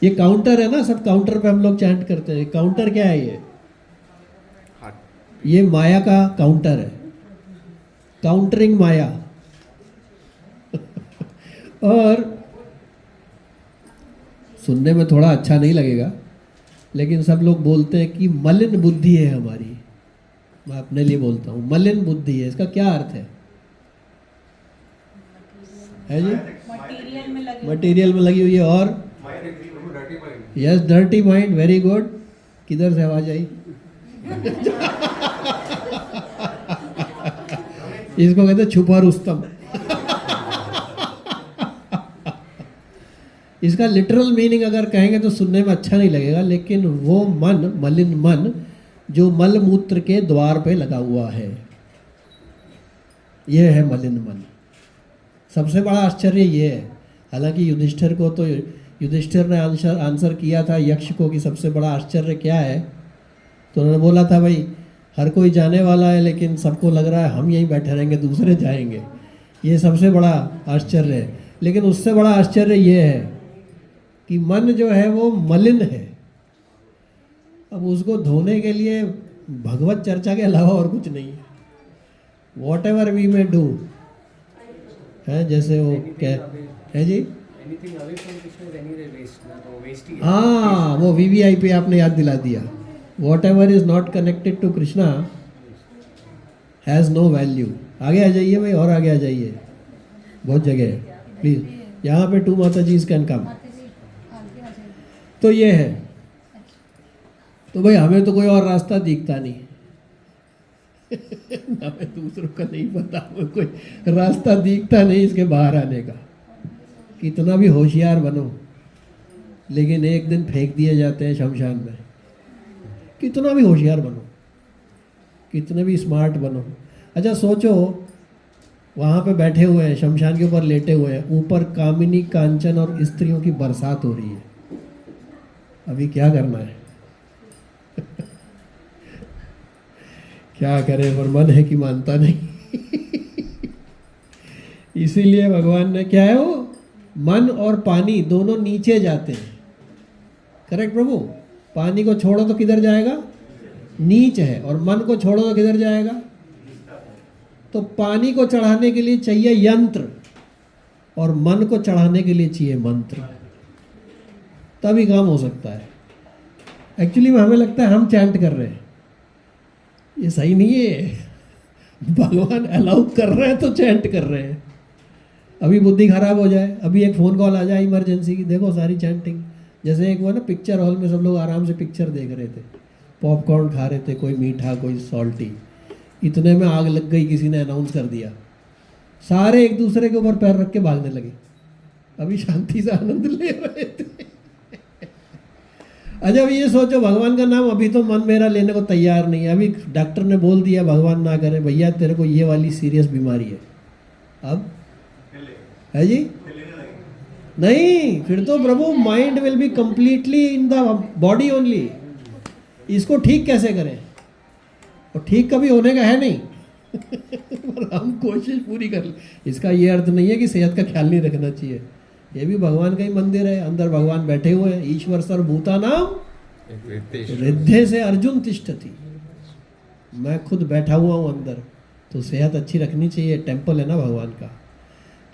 ये काउंटर है ना, सब काउंटर पे हम लोग चैंट करते हैं। काउंटर क्या है ये माया का काउंटर है, काउंटरिंग माया। और सुनने में थोड़ा अच्छा नहीं लगेगा, लेकिन सब लोग बोलते हैं कि मलिन बुद्धि है हमारी। मैं अपने लिए बोलता हूँ मलिन बुद्धि है। इसका क्या अर्थ है जी? मटेरियल में लगी हुई है। और yes, dirty mind, very good. किधर से आवाज आई? इसको कहते हैं छुपा रुस्तम। इसका लिटरल मीनिंग अगर कहेंगे तो सुनने में अच्छा नहीं लगेगा, लेकिन वो मन, मलिन मन, जो मल मूत्र के द्वार पे लगा हुआ है, यह है मलिन मन। सबसे बड़ा आश्चर्य ये है, हालांकि युधिष्ठिर को तो, युधिष्ठिर ने आंसर किया था यक्ष को कि सबसे बड़ा आश्चर्य क्या है, तो उन्होंने बोला था भाई हर कोई जाने वाला है, लेकिन सबको लग रहा है हम यहीं बैठे रहेंगे, दूसरे जाएंगे। ये सबसे बड़ा आश्चर्य है। लेकिन उससे बड़ा आश्चर्य ये है कि मन जो है वो मलिन है। अब उसको धोने के लिए भगवत चर्चा के अलावा और कुछ नहीं है। वॉट एवर वी में डू है, जैसे वो क्या है जी, हाँ, वो वीवीआई पे आपने याद दिला दिया। Whatever is not connected to Krishna has no value. आगे आ जाइए भाई, और आगे आ जाइए, बहुत जगह है, प्लीज। यहाँ पे टू माता जी कैन कम। तो ये है, तो भाई हमें तो कोई और रास्ता दिखता नहीं। हमें दूसरों का नहीं पता, हमें कोई रास्ता दिखता नहीं इसके बाहर आने का। कितना भी होशियार बनो, लेकिन एक दिन फेंक दिए जाते हैं शमशान में। कितना भी होशियार बनो, कितने भी स्मार्ट बनो। अच्छा सोचो, वहाँ पे बैठे हुए हैं, शमशान के ऊपर लेटे हुए हैं, ऊपर कामिनी कांचन और स्त्रियों की बरसात हो रही है। अभी क्या करना है? क्या करें, पर मन है कि मानता नहीं। इसीलिए भगवान ने क्या है, वो मन और पानी दोनों नीचे जाते हैं। करेक्ट प्रभु? पानी को छोड़ो तो किधर जाएगा? नीच है। और मन को छोड़ो तो किधर जाएगा? तो पानी को चढ़ाने के लिए चाहिए यंत्र, और मन को चढ़ाने के लिए चाहिए मंत्र, तभी काम हो सकता है। एक्चुअली में हमें लगता है हम चैंट कर रहे हैं, ये सही नहीं है। भगवान अलाउ कर रहे हैं तो चैंट कर रहे हैं। अभी बुद्धि खराब हो जाए, अभी एक फ़ोन कॉल आ जाए इमरजेंसी की, देखो सारी चैंटिंग। जैसे एक वो ना पिक्चर हॉल में सब लोग आराम से पिक्चर देख रहे थे, पॉपकॉर्न खा रहे थे, कोई मीठा कोई सॉल्टी, इतने में आग लग गई, किसी ने अनाउंस कर दिया, सारे एक दूसरे के ऊपर पैर रख के भागने लगे। अभी शांति से आनंद ले रहे थे। अच्छा अब ये सोचो, भगवान का नाम अभी तो मन मेरा लेने को तैयार नहीं है। अभी डॉक्टर ने बोल दिया भगवान ना करे, भैया तेरे को ये वाली सीरियस बीमारी है। अब है जी नहीं, फिर तो प्रभु mind will be completely in the body only. इसको ठीक कैसे करें? और ठीक कभी होने का है नहीं। पर हम कोशिश पूरी कर ले। इसका ये अर्थ नहीं है कि सेहत का ख्याल नहीं रखना चाहिए। ये भी भगवान का ही मंदिर है, अंदर भगवान बैठे हुए हैं। ईश्वर सर्वभूतानां हृदय से अर्जुन तिष्ठति। मैं खुद बैठा हुआ हूँ अंदर, तो सेहत अच्छी रखनी चाहिए। टेम्पल है ना भगवान का।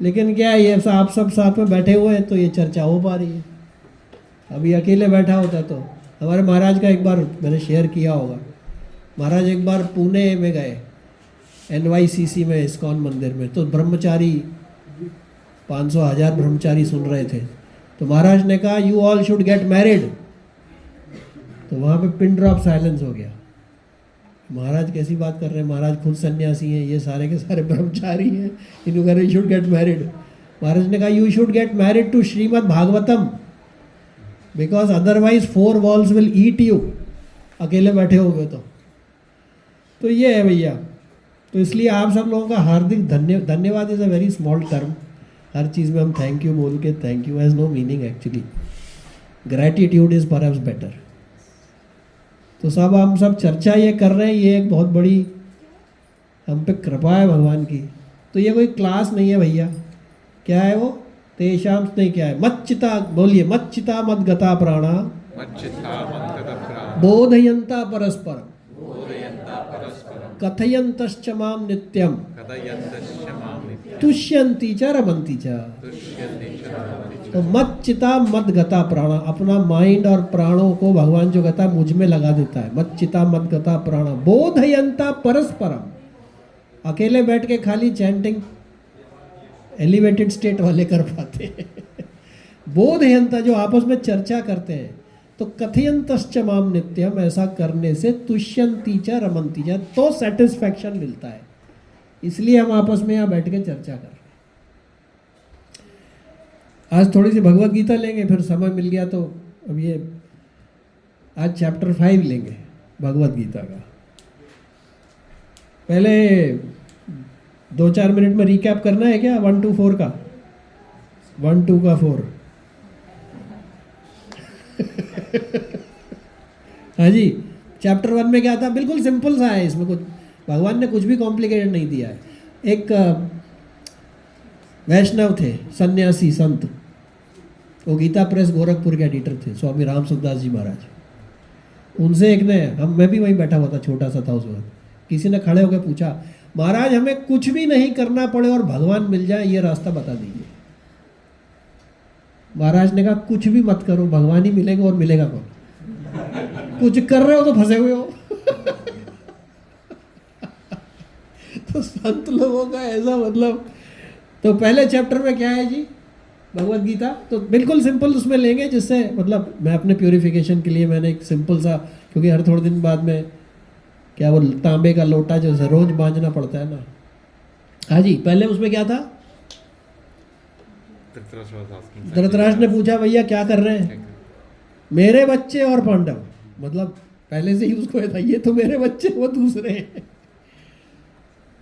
लेकिन क्या है, ये आप सब साथ में बैठे हुए हैं तो ये चर्चा हो पा रही है। अभी अकेले बैठा होता तो, हमारे महाराज का एक बार मैंने शेयर किया होगा, महाराज एक बार पुणे में गए, NYCC में इस्कॉन मंदिर में, तो ब्रह्मचारी 500,000 ब्रह्मचारी सुन रहे थे। तो महाराज ने कहा you all should get married. तो वहाँ पे पिन ड्रॉप साइलेंस हो गया। महाराज कैसी बात कर रहे हैं, महाराज खुद सन्यासी हैं, ये सारे के सारे ब्रह्मचारी हैं, इनको कह रहे you should get married. Maharaj ने कहा you should get married to Shrimad Bhagavatam, because otherwise 4 walls will eat you. अकेले बैठे हो गए तो ये है भैया। तो इसलिए आप सब लोगों का हार्दिक धन्यवाद is a very small term. हर चीज़ में हम थैंक यू बोल के, thank you has no meaning actually. Gratitude is perhaps better. तो सब हम सब चर्चा ये कर रहे हैं, ये एक बहुत बड़ी हम पे कृपा है भगवान की। तो ये कोई क्लास नहीं है भैया, क्या है वो? तेषां नहीं क्या है, मच्चिता, बोलिए, मच्चिता मद्गता प्राणा बोधयन्ता परस्परम कथयन्तश्च मां नित्यं तुष्यन्ति च रमन्ति च। तो मत चिता मत गता प्राणा, अपना माइंड और प्राणों को भगवान जो कहता है मुझ में लगा देता है। मत चिता मत गता प्राणा बोधयंता परस्परम। अकेले बैठ के खाली चैंटिंग एलिवेटेड स्टेट वाले कर पाते हैं। बोधयंता जो आपस में चर्चा करते हैं। तो कथयंतश्च माम नित्यम, ऐसा करने से तुष्यंती च रमन्ति च, तो सेटिस्फैक्शन मिलता है। इसलिए हम आपस में यहाँ बैठ के चर्चा कर रहे हैं। आज थोड़ी सी भगवत गीता लेंगे, फिर समय मिल गया तो अब ये आज चैप्टर 5 लेंगे भगवत गीता का। पहले 2-4 मिनट में रिकैप करना है क्या 1 to 4 का? 1 2 का 4। हाँ जी, चैप्टर 1 में क्या था? बिल्कुल सिंपल सा है, इसमें कुछ भगवान ने कुछ भी कॉम्प्लिकेटेड नहीं दिया है। एक वैष्णव थे, सन्यासी संत, वो गीता प्रेस गोरखपुर के एडिटर थे, स्वामी राम सुखदास जी महाराज। उनसे एक ने, मैं भी वहीं बैठा हुआ था, छोटा सा था उस वक्त, किसी ने खड़े होकर पूछा, महाराज हमें कुछ भी नहीं करना पड़े और भगवान मिल जाए, ये रास्ता बता दीजिए। महाराज ने कहा कुछ भी मत करो, भगवान ही मिलेगा, और मिलेगा कौन? कुछ कर रहे हो तो फंसे हुए हो। तो संत लोगों का ऐसा मतलब। तो पहले चैप्टर में क्या है जी, भगवत गीता, तो बिल्कुल सिंपल उसमें लेंगे, जिससे मतलब मैं अपने प्योरिफिकेशन के लिए मैंने एक सिंपल सा, क्योंकि हर थोड़े दिन बाद में क्या वो तांबे का लोटा जो है रोज बांधना पड़ता है ना। हाँ जी, पहले उसमें क्या था? धृतराष्ट्र ने पूछा भैया क्या कर रहे हैं? मेरे बच्चे और पांडव, मतलब पहले से ही उसको था ये तो मेरे बच्चे, वो दूसरे हैं।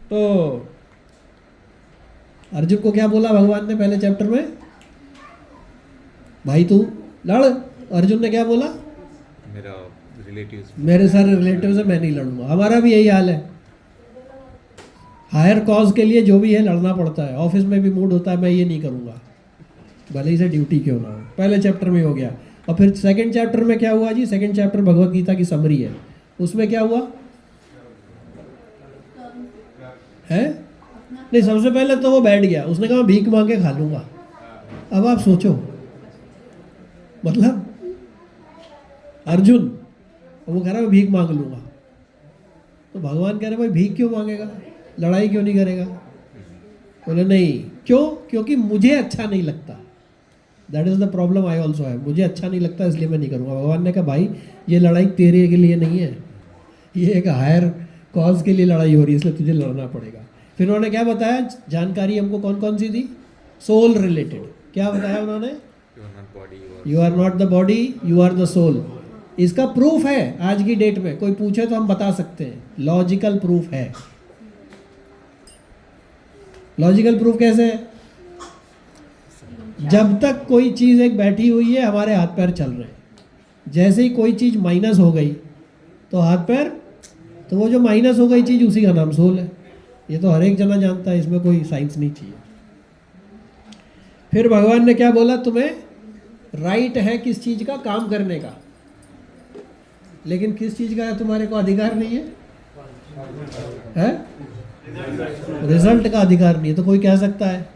तो अर्जुन को क्या बोला भगवान ने पहले चैप्टर में? भाई तू लड़। अर्जुन ने क्या बोला? मेरे सारे रिलेटिव से मैं नहीं लड़ूंगा। हमारा भी यही हाल है, हायर कॉज के लिए जो भी है लड़ना पड़ता है। ऑफिस में भी मूड होता है मैं ये नहीं करूंगा, भले ही से ड्यूटी क्यों ना हो। पहले चैप्टर में हो गया। और फिर सेकंड चैप्टर में क्या हुआ जी? सेकंड चैप्टर भगवत गीता की समरी है, उसमें क्या हुआ है? नहीं, सबसे पहले तो वो बैठ गया, उसने कहा भीख मांग के खा लूंगा। अब आप सोचो, मतलब अर्जुन, वो कह रहा है भीख मांग लूंगा, तो भगवान कह रहे भाई भीख क्यों मांगेगा, लड़ाई क्यों नहीं करेगा? बोले नहीं, क्यों? क्योंकि मुझे अच्छा नहीं लगता। That is the problem I also है, मुझे अच्छा नहीं लगता इसलिए मैं नहीं करूँगा। भगवान ने कहा भाई ये लड़ाई तेरे के लिए नहीं है, ये एक हायर कॉज के लिए लड़ाई हो रही है, इसलिए तुझे लड़ना पड़ेगा। फिर उन्होंने क्या बताया जानकारी हमको, कौन कौन सी दी? Soul related. क्या बताया उन्होंने? You are not the body, you are the soul. इसका प्रूफ है आज की डेट में, कोई पूछे तो हम बता सकते हैं, लॉजिकल प्रूफ है। लॉजिकल प्रूफ कैसे है? जब तक कोई चीज़ एक बैठी हुई है हमारे हाथ पैर चल रहे हैं, जैसे ही कोई चीज़ माइनस हो गई तो हाथ पैर, तो वो जो माइनस हो गई चीज़ उसी का नाम सोल है। ये तो हर एक जना जानता है, इसमें कोई साइंस नहीं चाहिए। फिर भगवान ने क्या बोला? तुम्हें राइट है किस चीज़ का काम करने का, लेकिन किस चीज़ का तुम्हारे को अधिकार नहीं है? रिजल्ट का अधिकार नहीं है। तो कोई कह सकता है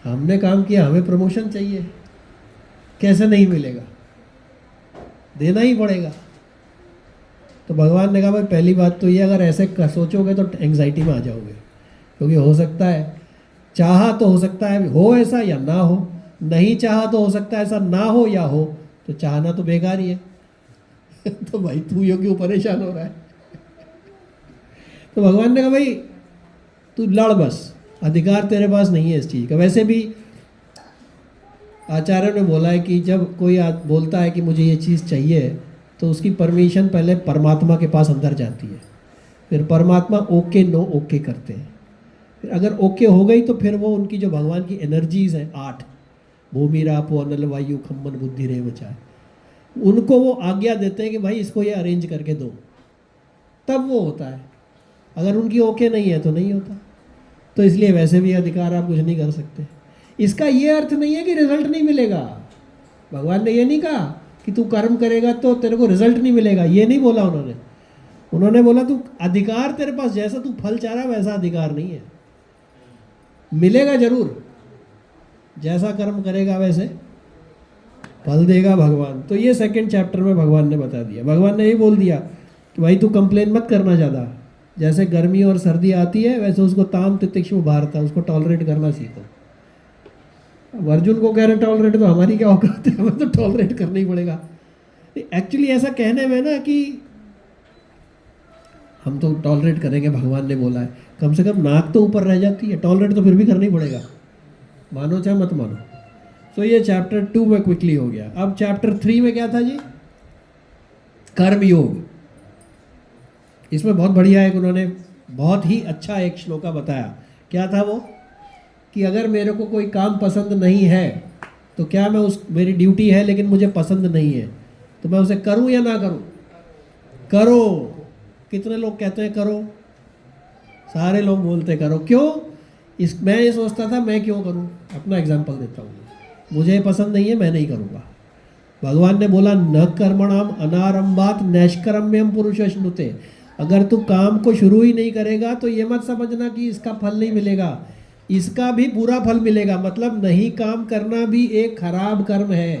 हमने काम किया, हमें प्रमोशन चाहिए, कैसे नहीं मिलेगा? देना ही पड़ेगा। तो भगवान ने कहा भाई पहली बात तो ये, अगर ऐसे सोचोगे तो एंग्जाइटी में आ जाओगे, क्योंकि हो सकता है, चाहा तो हो सकता है हो ऐसा या ना हो, नहीं चाहा तो हो सकता है ऐसा ना हो या हो, तो चाहना तो बेकार ही है। तो भाई तू यो क्यों परेशान हो रहा है? तो भगवान ने कहा भाई तू लड़, बस अधिकार तेरे पास नहीं है इस चीज़ का। वैसे भी आचार्य ने बोला है कि जब कोई बोलता है कि मुझे ये चीज़ चाहिए, तो उसकी परमिशन पहले परमात्मा के पास अंदर जाती है, फिर परमात्मा ओके नो ओके करते हैं। फिर अगर ओके हो गई तो फिर वो उनकी जो भगवान की एनर्जीज हैं 8, भूमि रापो अनल वायु खम्मन बुद्धि रे बचाए, उनको वो आज्ञा देते हैं कि भाई इसको ये अरेंज करके दो, तब वो होता है। अगर उनकी ओके नहीं है तो नहीं होता। तो इसलिए वैसे भी अधिकार आप कुछ नहीं कर सकते। इसका ये अर्थ नहीं है कि रिजल्ट नहीं मिलेगा। भगवान ने ये नहीं कहा कि तू कर्म करेगा तो तेरे को रिजल्ट नहीं मिलेगा, ये नहीं बोला उन्होंने। उन्होंने बोला तू अधिकार तेरे पास, जैसा तू फल चाह रहा है वैसा अधिकार नहीं है, मिलेगा जरूर, जैसा कर्म करेगा वैसे फल देगा भगवान। तो ये सेकंड चैप्टर में भगवान ने बता दिया। भगवान ने यही बोल दिया कि भाई तू कंप्लेन मत करना ज़्यादा, जैसे गर्मी और सर्दी आती है वैसे उसको ताम तितिक्षु भारता, उसको टॉलरेट करना सीखो। अब अर्जुन को कह रहे टॉलरेट, तो हमारी क्या औकात है, हमें तो टॉलरेट करना ही पड़ेगा। एक्चुअली ऐसा कहने में ना कि हम तो टॉलरेट करेंगे, भगवान ने बोला है, कम से कम नाक तो ऊपर रह जाती है, टॉलरेट तो फिर भी करना ही पड़ेगा, मानो चाहे मत मानो। तो ये चैप्टर 2 में क्विकली हो गया। अब चैप्टर 3 में क्या था जी? कर्म योग। इसमें बहुत बढ़िया एक उन्होंने बहुत ही अच्छा एक श्लोका बताया। क्या था वो? कि अगर मेरे को कोई काम पसंद नहीं है तो क्या मैं मेरी ड्यूटी है लेकिन मुझे पसंद नहीं है तो मैं उसे करूं या ना करूं? करो। कितने लोग कहते हैं करो? सारे लोग बोलते करो। क्यों? मैं ये सोचता था मैं क्यों करूं? अपना एग्जाम्पल देता हूँ। मुझे पसंद नहीं है, मैं नहीं करूँगा। भगवान ने बोला न कर्मणाम अनारंभात नैष्कर्म्यम पुरुषश्नुते। अगर तू काम को शुरू ही नहीं करेगा तो ये मत समझना कि इसका फल नहीं मिलेगा, इसका भी पूरा फल मिलेगा। मतलब नहीं काम करना भी एक खराब कर्म है।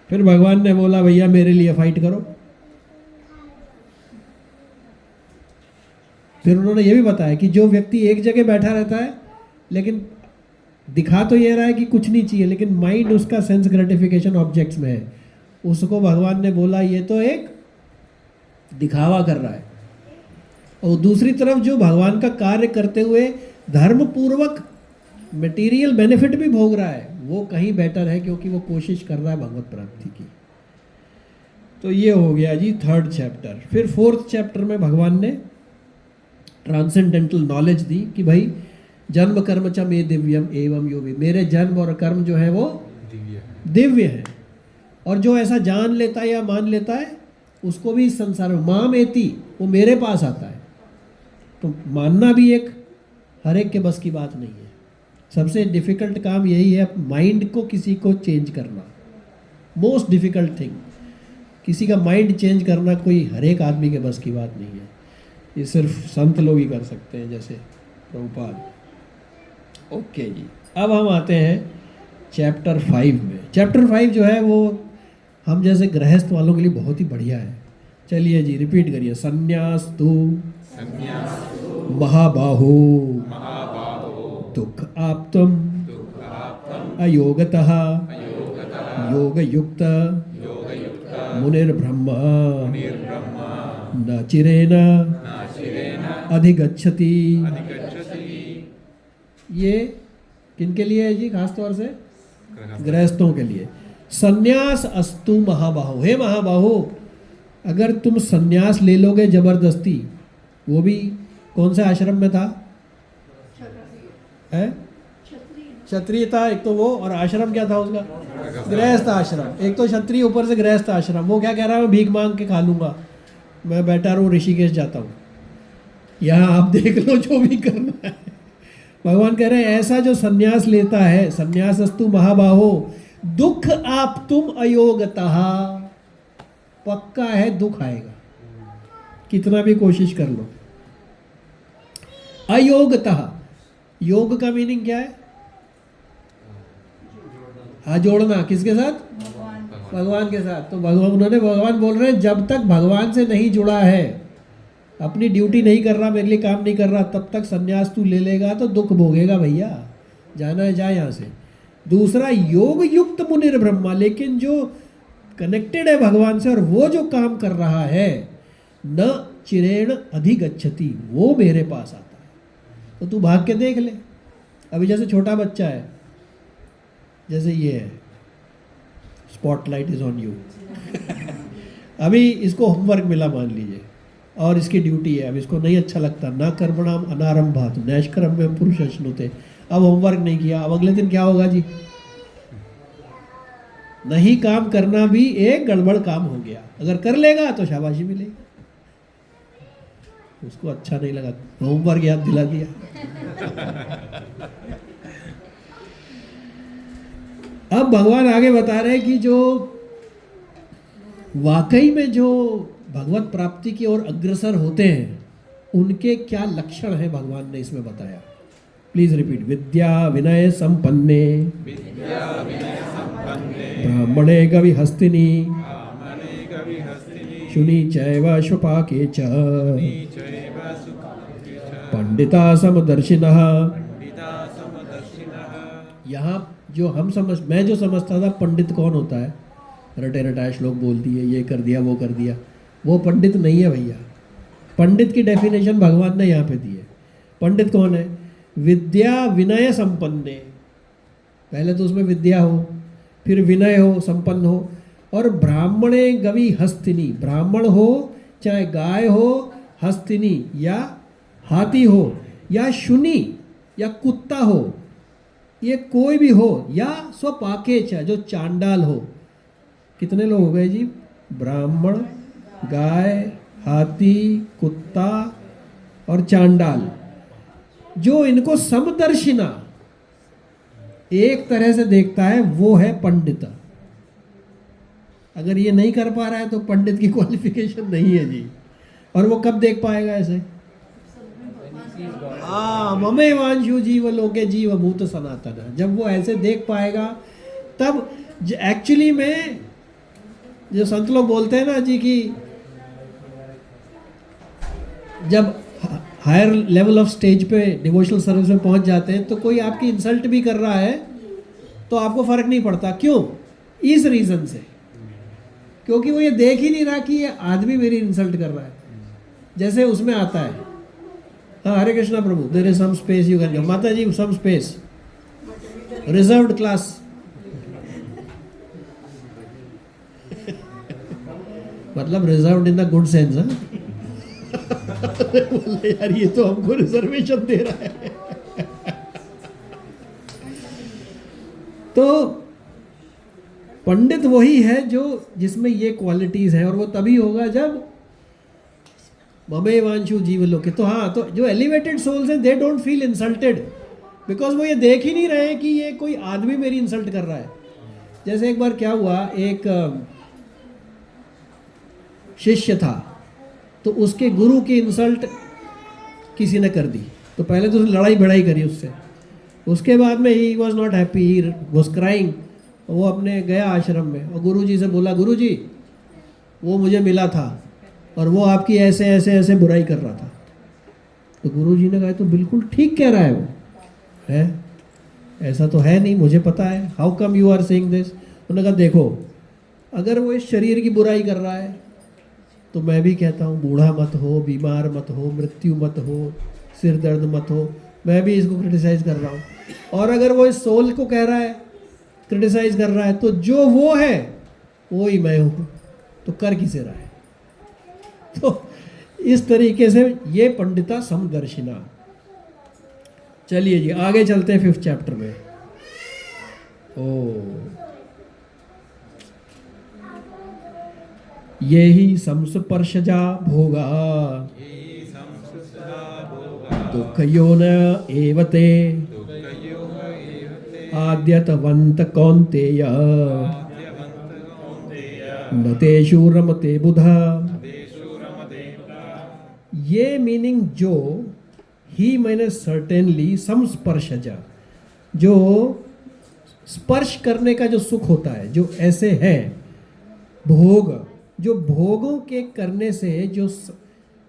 फिर भगवान ने बोला भैया मेरे लिए फाइट करो। फिर उन्होंने ये भी बताया कि जो व्यक्ति एक जगह बैठा रहता है लेकिन दिखा तो ये रहा है कि कुछ नहीं चाहिए, लेकिन माइंड उसका सेंस ग्रेटिफिकेशन ऑब्जेक्ट्स में है, उसको भगवान ने बोला ये तो एक दिखावा कर रहा है। और दूसरी तरफ जो भगवान का कार्य करते हुए धर्म पूर्वक मटेरियल बेनिफिट भी भोग रहा है, वो कहीं बेटर है, क्योंकि वो कोशिश कर रहा है भगवत प्राप्ति की। तो ये हो गया जी 3rd चैप्टर। फिर 4th चैप्टर में भगवान ने ट्रांसेंडेंटल नॉलेज दी कि भाई जन्म कर्म च मे दिव्यम एवं यो भी, मेरे जन्म और कर्म जो है वो दिव्य है। और जो ऐसा जान लेता है या मान लेता है उसको भी इस संसार में माम एति, वो मेरे पास आता है। तो मानना भी एक हर एक के बस की बात नहीं है। सबसे डिफिकल्ट काम यही है माइंड को किसी को चेंज करना, मोस्ट डिफिकल्ट थिंग। किसी का माइंड चेंज करना कोई हर एक आदमी के बस की बात नहीं है, ये सिर्फ संत लोग ही कर सकते हैं, जैसे प्रभुपाद। ओके जी, अब हम आते हैं चैप्टर 5 में। चैप्टर 5 जो है वो हम जैसे गृहस्थ वालों के लिए बहुत ही बढ़िया है। चलिए जी रिपीट करिए। संन्यास तु महाबाहो दुख आप्तम अयोगतः योगयुक्त मुनिर्ब्रह्म न चिरेण अधिगच्छति। ये किनके लिए है जी? खास तौर से गृहस्थों के लिए। संन्यास अस्तु महाबाहो। हे महाबाहो, अगर तुम संन्यास ले लोगे जबरदस्ती, वो भी कौन से आश्रम में था? है क्षत्रिय था एक तो वो, और आश्रम क्या था उसका? गृहस्थ आश्रम। एक तो क्षत्रिय ऊपर से गृहस्थ आश्रम। वो क्या कह रहा है? मैं भीख मांग के खा लूंगा, मैं बेटर हूँ ऋषिकेश जाता हूँ। यहाँ आप देख लो जो भी करना है। भगवान कह रहे हैं ऐसा जो संन्यास लेता है, संन्यासस्तु महाबाहो दुख आप तुम अयोगतः, पक्का है दुख आएगा, कितना भी कोशिश कर लो। अयोगतः, योग का मीनिंग क्या है? हाँ, जोड़ना। किसके साथ? भगवान के साथ। तो भगवान बोल रहे हैं जब तक भगवान से नहीं जुड़ा है, अपनी ड्यूटी नहीं कर रहा, मेरे लिए काम नहीं कर रहा, तब तक संन्यास तू ले लेगा तो दुख भोगेगा भैया। जाना है जाए यहाँ से। दूसरा योग युक्त मुनिर ब्रह्मा, लेकिन जो कनेक्टेड है भगवान से और वो जो काम कर रहा है, न चिरेण अधिगच्छति, वो मेरे पास आता है। तो तू भाग के देख ले। अभी जैसे छोटा बच्चा है, जैसे ये है, स्पॉटलाइट इज ऑन यू। अभी इसको होमवर्क मिला मान लीजिए, और इसकी ड्यूटी है, अब इसको नहीं अच्छा लगता, ना कर्मणाम अनारंभात नैष्कर्म्यम पुरुषश्नुते। अब होमवर्क नहीं किया, अब अगले दिन क्या होगा जी? नहीं काम करना भी एक गड़बड़ काम हो गया। अगर कर लेगा तो शाबाशी मिलेगी। उसको अच्छा नहीं लगा, होमवर्क याद दिला दिया। अब भगवान आगे बता रहे हैं कि जो वाकई में जो भगवत प्राप्ति की ओर अग्रसर होते हैं उनके क्या लक्षण है भगवान ने इसमें बताया। Please repeat. विद्या विनय संपन्ने ब्राह्मणे गवि हस्तिनी शुनि चैव शुपाके च पंडिता समदर्शिनः। यहाँ जो मैं जो समझता था पंडित कौन होता है, रटे रटाए श्लोक बोल दिए, ये कर दिया वो कर दिया, वो पंडित नहीं है भैया। पंडित की डेफिनेशन भगवान ने यहाँ पे दी है। पंडित कौन है? विद्या विनय संपन्ने, पहले तो उसमें विद्या हो, फिर विनय हो, संपन्न हो, और ब्राह्मणे गवि हस्तिनी, ब्राह्मण हो चाहे गाय हो, हस्तिनी या हाथी हो, या शुनि या कुत्ता हो, ये कोई भी हो, या स्वपाकेच जो चांडाल हो। कितने लोग हो गए जी? ब्राह्मण, गाय, हाथी, कुत्ता और चांडाल। जो इनको समदर्शिना, एक तरह से देखता है, वो है पंडित। अगर ये नहीं कर पा रहा है तो पंडित की क्वालिफिकेशन नहीं है जी। और वो कब देख पाएगा ऐसे? ममे वांशु जीव लोके जीव भूत सनातन, जब वो ऐसे देख पाएगा तब एक्चुअली में जो संत लोग बोलते हैं ना जी कि जब हायर लेवल ऑफ स्टेज पे डिवोशनल सर्विस में पहुंच जाते हैं तो कोई आपकी इंसल्ट भी कर रहा है तो आपको फर्क नहीं पड़ता। क्यों? इस रीजन से, क्योंकि वो ये देख ही नहीं रहा कि ये आदमी मेरी इंसल्ट कर रहा है। जैसे उसमें आता है, हाँ हरे कृष्णा प्रभु, there is some space you can go. माता जी सम स्पेस, रिजर्व्ड क्लास। मतलब reserved in the good sense. बोले यार ये तो हमको रिजर्वेशन दे रहा है। तो पंडित वही है जो जिसमें ये क्वालिटीज हैं, और वो तभी होगा जब ममे वांशु जीव लोके। तो हाँ, तो जो एलिवेटेड सोल्स हैं they don't feel insulted, because वो ये देख ही नहीं रहे हैं कि ये कोई आदमी मेरी इंसल्ट कर रहा है। जैसे एक बार क्या हुआ, एक शिष्य था तो उसके गुरु की इंसल्ट किसी ने कर दी, तो पहले तो उसने लड़ाई भिड़ाई करी उससे। उसके बाद में he was not happy, he was crying. वो अपने गया आश्रम में और गुरुजी से बोला, गुरुजी वो मुझे मिला था और वो आपकी ऐसे ऐसे ऐसे बुराई कर रहा था। तो गुरुजी ने कहा तो बिल्कुल ठीक कह रहा है, वो है ऐसा तो है नहीं, मुझे पता है। How come you are saying this? उन्होंने कहा देखो, अगर वो इस शरीर की बुराई कर रहा है तो मैं भी कहता हूँ बूढ़ा मत हो, बीमार मत हो, मृत्यु मत हो, सिर दर्द मत हो, मैं भी इसको क्रिटिसाइज कर रहा हूँ। और अगर वो इस सोल को कह रहा है, क्रिटिसाइज कर रहा है, तो जो वो है वो ही मैं हूँ, तो कर किसे रहा है? तो इस तरीके से ये पंडिता समदर्शिना। चलिए जी आगे चलते हैं 5th चैप्टर में। ये ही संस्पर्शजा भोगा दुख योन एवते आद्यतवंत कौन्तेय न तेषु रमते बुधा। ये मीनिंग जो ही मैंने सर्टेनली संस्पर्शजा, जो स्पर्श करने का जो सुख होता है, जो ऐसे है भोग, जो भोगों के करने से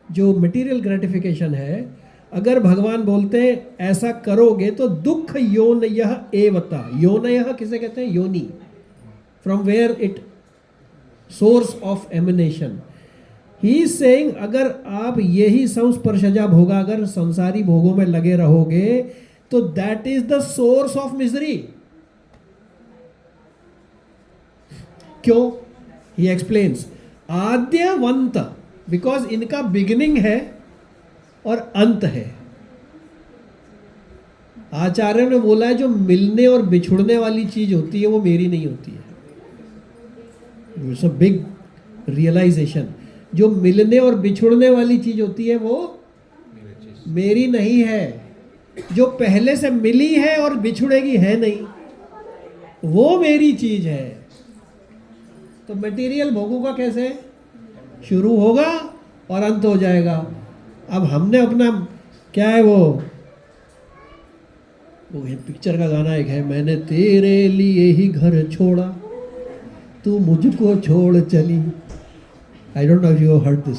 जो मटेरियल ग्रेटिफिकेशन है, अगर भगवान बोलते हैं ऐसा करोगे तो दुख योनयः एवता। योनयः किसे कहते हैं? योनि, from where it source of emanation. He is saying अगर आप यही संस्पर्शजा भोगा, अगर संसारी भोगों में लगे रहोगे तो that is the source of misery. क्यों? ही एक्सप्लेन्स आद्यवंत, बिकॉज इनका बिगिनिंग है और अंत है। आचार्य ने बोला है जो मिलने और बिछुड़ने वाली चीज होती है वो मेरी नहीं होती है। It's a big realisation. जो मिलने और बिछुड़ने वाली चीज होती है वो मेरी नहीं है, जो पहले से मिली है और बिछुड़ेगी है नहीं, वो मेरी चीज है। तो मटेरियल भोगों का कैसे शुरू होगा और अंत हो जाएगा। अब हमने अपना क्या है वो पिक्चर का गाना एक है, मैंने तेरे लिए ही घर छोड़ा तू मुझको छोड़ चली। I don't know if you heard this.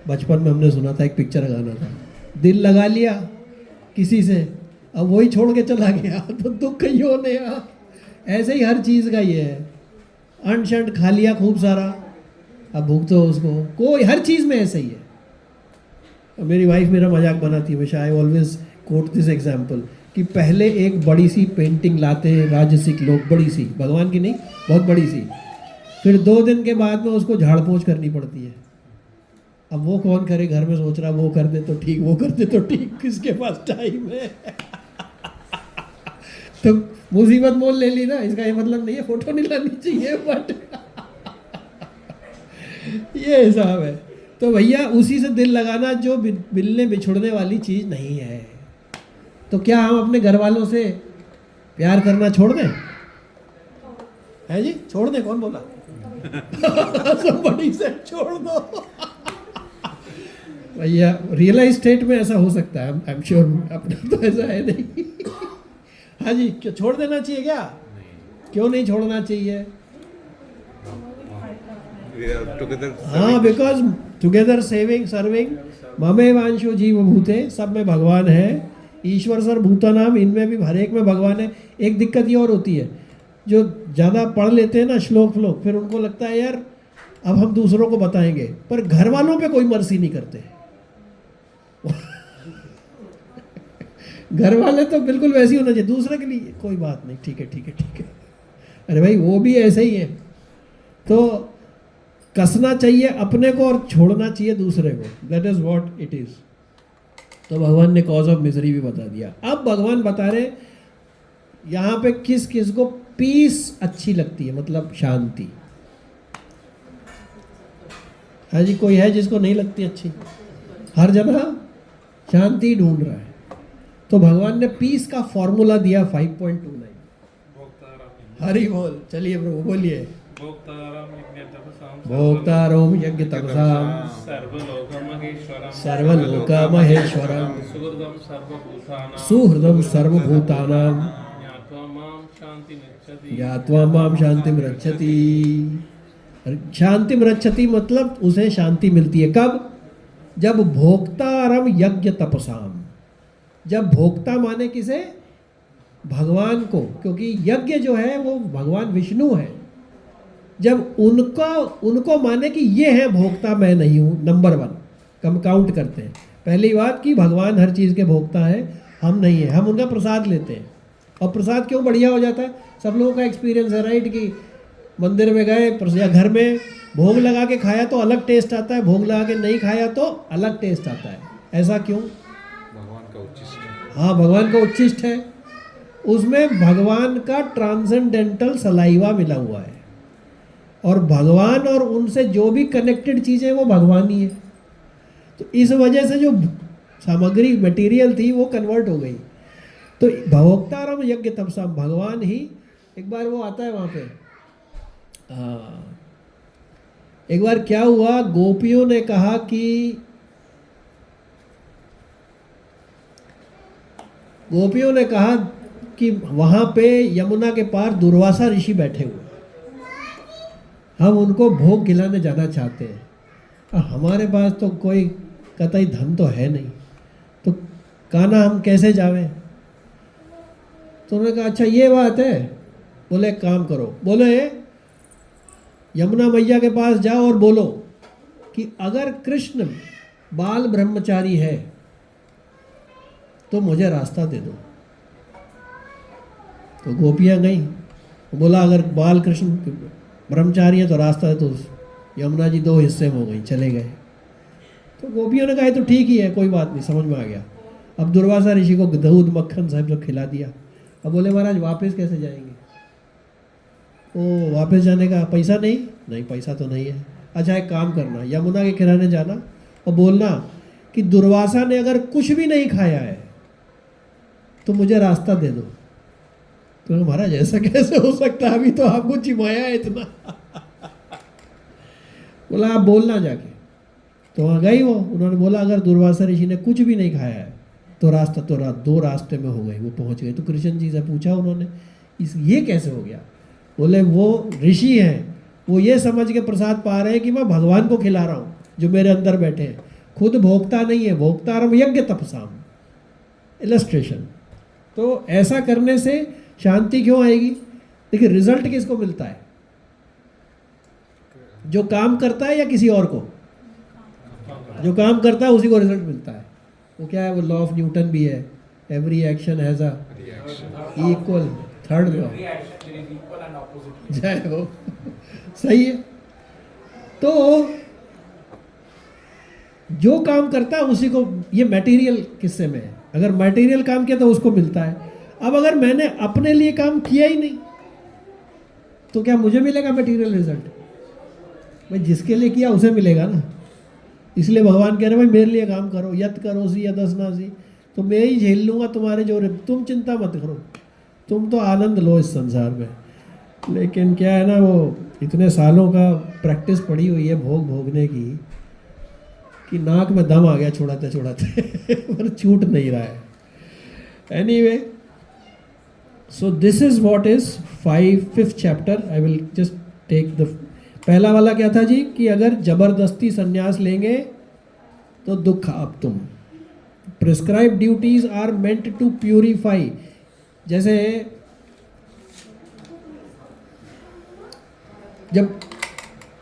बचपन में हमने सुना था, एक पिक्चर का गाना था। दिल लगा लिया किसी से, अब वही छोड़ के चला गया तो दुख ही होने। ऐसे ही हर चीज़ का ये है, अंट शंट खा लिया खूब सारा, अब भुगतो उसको। कोई हर चीज़ में ऐसे ही है। मेरी वाइफ मेरा मजाक बनाती है हमेशा, I always quote this example, कि पहले एक बड़ी सी पेंटिंग लाते हैं राजसिक लोग, बड़ी सी, भगवान की नहीं, बहुत बड़ी सी, फिर 2 दिन के बाद में उसको झाड़ पोंछ करनी पड़ती है। अब वो कौन करे, घर में सोच रहा वो कर दे तो ठीक, वो कर दे तो ठीक, किसके पास टाइम है। तो मुसीबत मोल ले ली ना, इसका ये मतलब नहीं है फोटो नहीं लानी चाहिए, बट ये हिसाब है। तो भैया उसी से दिल लगाना जो मिलने बिछुड़ने वाली चीज़ नहीं है। तो क्या हम अपने घर वालों से प्यार करना छोड़ दें? है जी, छोड़ दें? कौन बोला? बड़ी से छोड़ दो। भैया रियल एस्टेट में ऐसा हो सकता है, आई एम श्योर, अपना तो ऐसा है नहीं। हाँ जी, क्यों छोड़ देना चाहिए क्या? क्यों नहीं छोड़ना चाहिए? हाँ, बिकॉज टुगेदर सेविंग सर्विंग ममे वांशो जीव भूते, सब में भगवान है। ईश्वर सर भूतानाम, इनमें भी हर एक में भगवान है। एक दिक्कत ये और होती है, जो ज़्यादा पढ़ लेते हैं ना श्लोक फ्लोक, फिर उनको लगता है यार अब हम दूसरों को बताएंगे, पर घर वालों पे कोई मर्सी नहीं करते। घर वाले तो बिल्कुल वैसे ही होना चाहिए, दूसरे के लिए कोई बात नहीं, ठीक है ठीक है ठीक है। अरे भाई वो भी ऐसे ही है। तो कसना चाहिए अपने को और छोड़ना चाहिए दूसरे को, that is what it is. तो भगवान ने कॉज ऑफ मिजरी भी बता दिया। अब भगवान बता रहे यहाँ पे किस किस को पीस अच्छी लगती है, मतलब शांति। हाँ जी, कोई है जिसको नहीं लगती अच्छी? हर जगह शांति ढूंढ रहा है। तो भगवान ने पीस का फॉर्मूला दिया 5.29। हरि बोल, चलिए प्रभु बोलिए। भोक्तारोम यज्ञ तपसाम सर्वलोक महेश्वरम सुहृदम सर्वभूतानाम ज्ञात्वा माम शांतिम रक्षति। शांतिम रक्षति मतलब उसे शांति मिलती है कब? जब भोक्तारम यज्ञ तपसाम। जब भोक्ता माने किसे? भगवान को, क्योंकि यज्ञ जो है वो भगवान विष्णु है। जब उनको माने कि ये है भोक्ता, मैं नहीं हूँ, नंबर 1 कम काउंट करते हैं। पहली बात कि भगवान हर चीज़ के भोक्ता है, हम नहीं है, हम उनका प्रसाद लेते हैं। और प्रसाद क्यों बढ़िया हो जाता है? सब लोगों का एक्सपीरियंस है राइट, कि मंदिर में गए या घर में भोग लगा के खाया तो अलग टेस्ट आता है, भोग लगा के नहीं खाया तो अलग टेस्ट आता है। ऐसा क्यों? भगवान का उच्चिष्ट है। हाँ, भगवान का उच्चिष्ट है, उसमें भगवान का ट्रांसेंडेंटल सलाइवा मिला हुआ है। और भगवान और उनसे जो भी कनेक्टेड चीज़ें वो भगवान ही है। तो इस वजह से जो सामग्री मटेरियल थी वो कन्वर्ट हो गई। तो भोक्तारम यज्ञ तपसाम, भगवान ही। एक बार वो आता है वहाँ पे, एक बार क्या हुआ, गोपियों ने कहा कि वहाँ पे यमुना के पार दुर्वासा ऋषि बैठे हुए, हम उनको भोग खिलाने जाना चाहते हैं। हमारे पास तो कोई कतई धन तो है नहीं, तो कान्हा हम कैसे जावें? तो उन्होंने कहा अच्छा ये बात है। बोले काम करो, बोले यमुना मैया के पास जाओ और बोलो कि अगर कृष्ण बाल ब्रह्मचारी है तो मुझे रास्ता दे दो। तो गोपियाँ गई, बोला अगर बाल कृष्ण ब्रह्मचारी है तो रास्ता है। तो यमुना जी 2 हिस्से में हो गई, चले गए। तो गोपियों ने कहा तो ठीक ही है, कोई बात नहीं, समझ में आ गया। अब दुर्वासा ऋषि को दूध मक्खन सब लोग खिला दिया। अब बोले महाराज वापस कैसे जाएंगे? ओ वापस जाने का पैसा नहीं पैसा तो नहीं है। अच्छा एक काम करना, यमुना के किनारे जाना और बोलना कि दुर्वासा ने अगर कुछ भी नहीं खाया है तो मुझे रास्ता दे दो। तो महाराज ऐसा कैसे हो सकता है, अभी तो आपको चिमाया है इतना। बोला आप बोलना जाके। तो वहाँ गई वो, उन्होंने बोला अगर दुर्वासा ऋषि ने कुछ भी नहीं खाया है तो रास्ता तो दो रास्ते में हो गई, वो पहुँच गए। तो कृष्ण जी से पूछा उन्होंने ये कैसे हो गया? बोले वो ऋषि हैं, वो ये समझ के प्रसाद पा रहे हैं कि मैं भगवान को खिला रहा हूँ जो मेरे अंदर बैठे हैं, खुद भोक्ता नहीं है, भोक्तारम यज्ञ तपसाम। इलस्ट्रेशन। तो ऐसा करने से शांति क्यों आएगी? देखिए रिजल्ट किसको मिलता है? जो काम करता है या किसी और को? जो काम करता है उसी को रिजल्ट मिलता है। वो क्या है? वो लॉ ऑफ न्यूटन भी है, every action has a equal third law. जय हो। सही है। तो जो काम करता है उसी को, ये मटेरियल किस्से में है, अगर मटेरियल काम किया तो उसको मिलता है। अब अगर मैंने अपने लिए काम किया ही नहीं तो क्या मुझे मिलेगा मटेरियल रिजल्ट? भाई जिसके लिए किया उसे मिलेगा ना। इसलिए भगवान कह रहे भाई मेरे लिए काम करो, यत करो सी यदस्नासी, तो मैं ही झेल लूँगा तुम्हारे जो, तुम चिंता मत करो, तुम तो आनंद लो इस संसार में। लेकिन क्या है ना, वो इतने सालों का प्रैक्टिस पड़ी हुई है भोग भोगने की कि नाक में दम आ गया छोड़ाते छोड़ाते पर छूट नहीं रहा है। Anyway, so this is what is fifth chapter. I will just take the पहला वाला क्या था जी, कि अगर जबरदस्ती संन्यास लेंगे तो दुख आप तुम। Prescribe duties are meant to purify. जैसे जब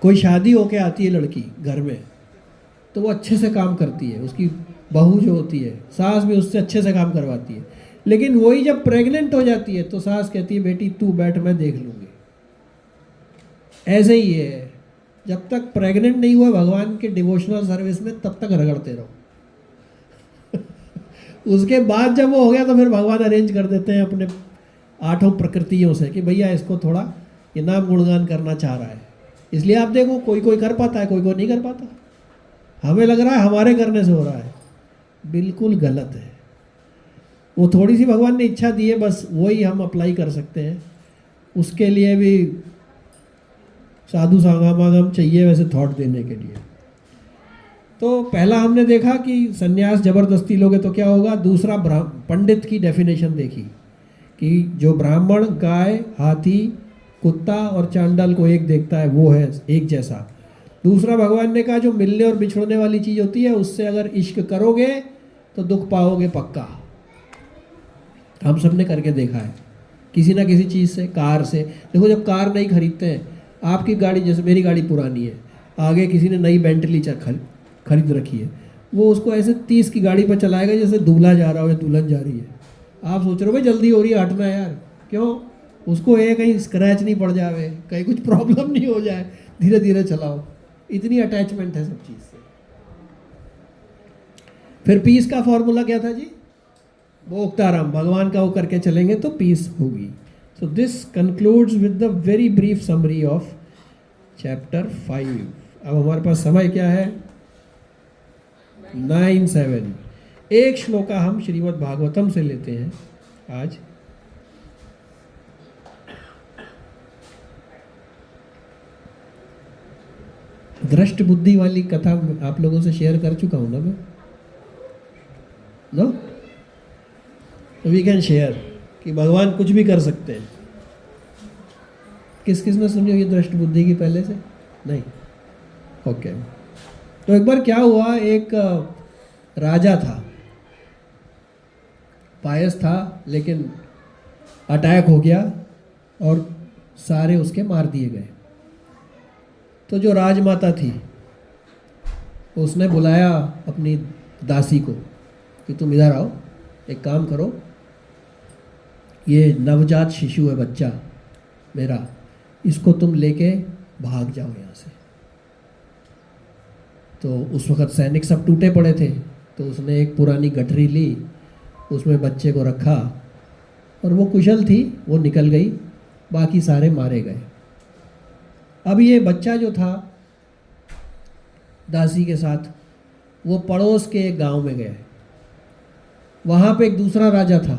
कोई शादी होके आती है लड़की घर में तो वो अच्छे से काम करती है, उसकी बहू जो होती है सास भी उससे अच्छे से काम करवाती है। लेकिन वही जब प्रेग्नेंट हो जाती है तो सास कहती है बेटी तू बैठ मैं देख लूँगी। ऐसे ही है, जब तक प्रेग्नेंट नहीं हुआ भगवान के डिवोशनल सर्विस में तब तक रगड़ते रहो। उसके बाद जब वो हो गया तो फिर भगवान अरेंज कर देते हैं अपने 8 प्रकृतियों से कि भैया इसको थोड़ा ये नाम गुणगान करना चाह रहा है। इसलिए आप देखो कोई कोई कर पाता है, कोई कोई नहीं कर पाता। हमें लग रहा है हमारे करने से हो रहा है, बिल्कुल गलत है। वो थोड़ी सी भगवान ने इच्छा दी है, बस वही हम अप्लाई कर सकते हैं। उसके लिए भी साधु समागम चाहिए वैसे थॉट देने के लिए। तो पहला हमने देखा कि सन्यास जबरदस्ती लोगे तो क्या होगा। दूसरा पंडित की डेफिनेशन देखी कि जो ब्राह्मण गाय, हाथी, कुत्ता और चांडाल को एक देखता है वो है एक जैसा। दूसरा भगवान ने कहा जो मिलने और बिछड़ने वाली चीज़ होती है उससे अगर इश्क करोगे तो दुख पाओगे पक्का। हम सब ने करके देखा है किसी ना किसी चीज़ से, कार से। देखो जब कार नहीं खरीदते हैं, आपकी गाड़ी, जैसे मेरी गाड़ी पुरानी है, आगे किसी ने नई बेंटली खरीद रखी है, वो उसको ऐसे 30 की गाड़ी पर चलाएगा जैसे दूल्हा जा रहा हो या दुल्हन जा रही है। आप सोच रहे हो भाई जल्दी हो रही है हटना यार, क्यों? उसको कहीं स्क्रैच नहीं पड़ जाए, कहीं कुछ प्रॉब्लम नहीं हो जाए, धीरे धीरे चलाओ। इतनी अटैचमेंट है सब चीज़ से। फिर पीस का फॉर्मूला क्या था जी? भोक्ताराम, भगवान का वो करके चलेंगे तो पीस होगी। So this concludes with the very brief summary of chapter 5। अब हमारे पास समय क्या है? 9:07। एक श्लोका हम श्रीमद् भागवतम से लेते हैं आज। दृष्ट बुद्धि वाली कथा आप लोगों से शेयर कर चुका हूं ना मैं, नो? वी कैन शेयर कि भगवान कुछ भी कर सकते हैं। किस किस ने सुनी हुई दृष्ट बुद्धि की पहले से? नहीं? ओके। तो एक बार क्या हुआ, एक राजा था, पायस था, लेकिन अटैक हो गया और सारे उसके मार दिए गए। तो जो राजमाता थी उसने बुलाया अपनी दासी को कि तुम इधर आओ, एक काम करो, ये नवजात शिशु है बच्चा मेरा, इसको तुम लेके भाग जाओ यहाँ से। तो उस वक़्त सैनिक सब टूटे पड़े थे, तो उसने एक पुरानी गठरी ली, उसमें बच्चे को रखा और वो कुशल थी, वो निकल गई, बाकी सारे मारे गए। अब ये बच्चा जो था दासी के साथ, वो पड़ोस के एक गांव में गए। वहाँ पे एक दूसरा राजा था,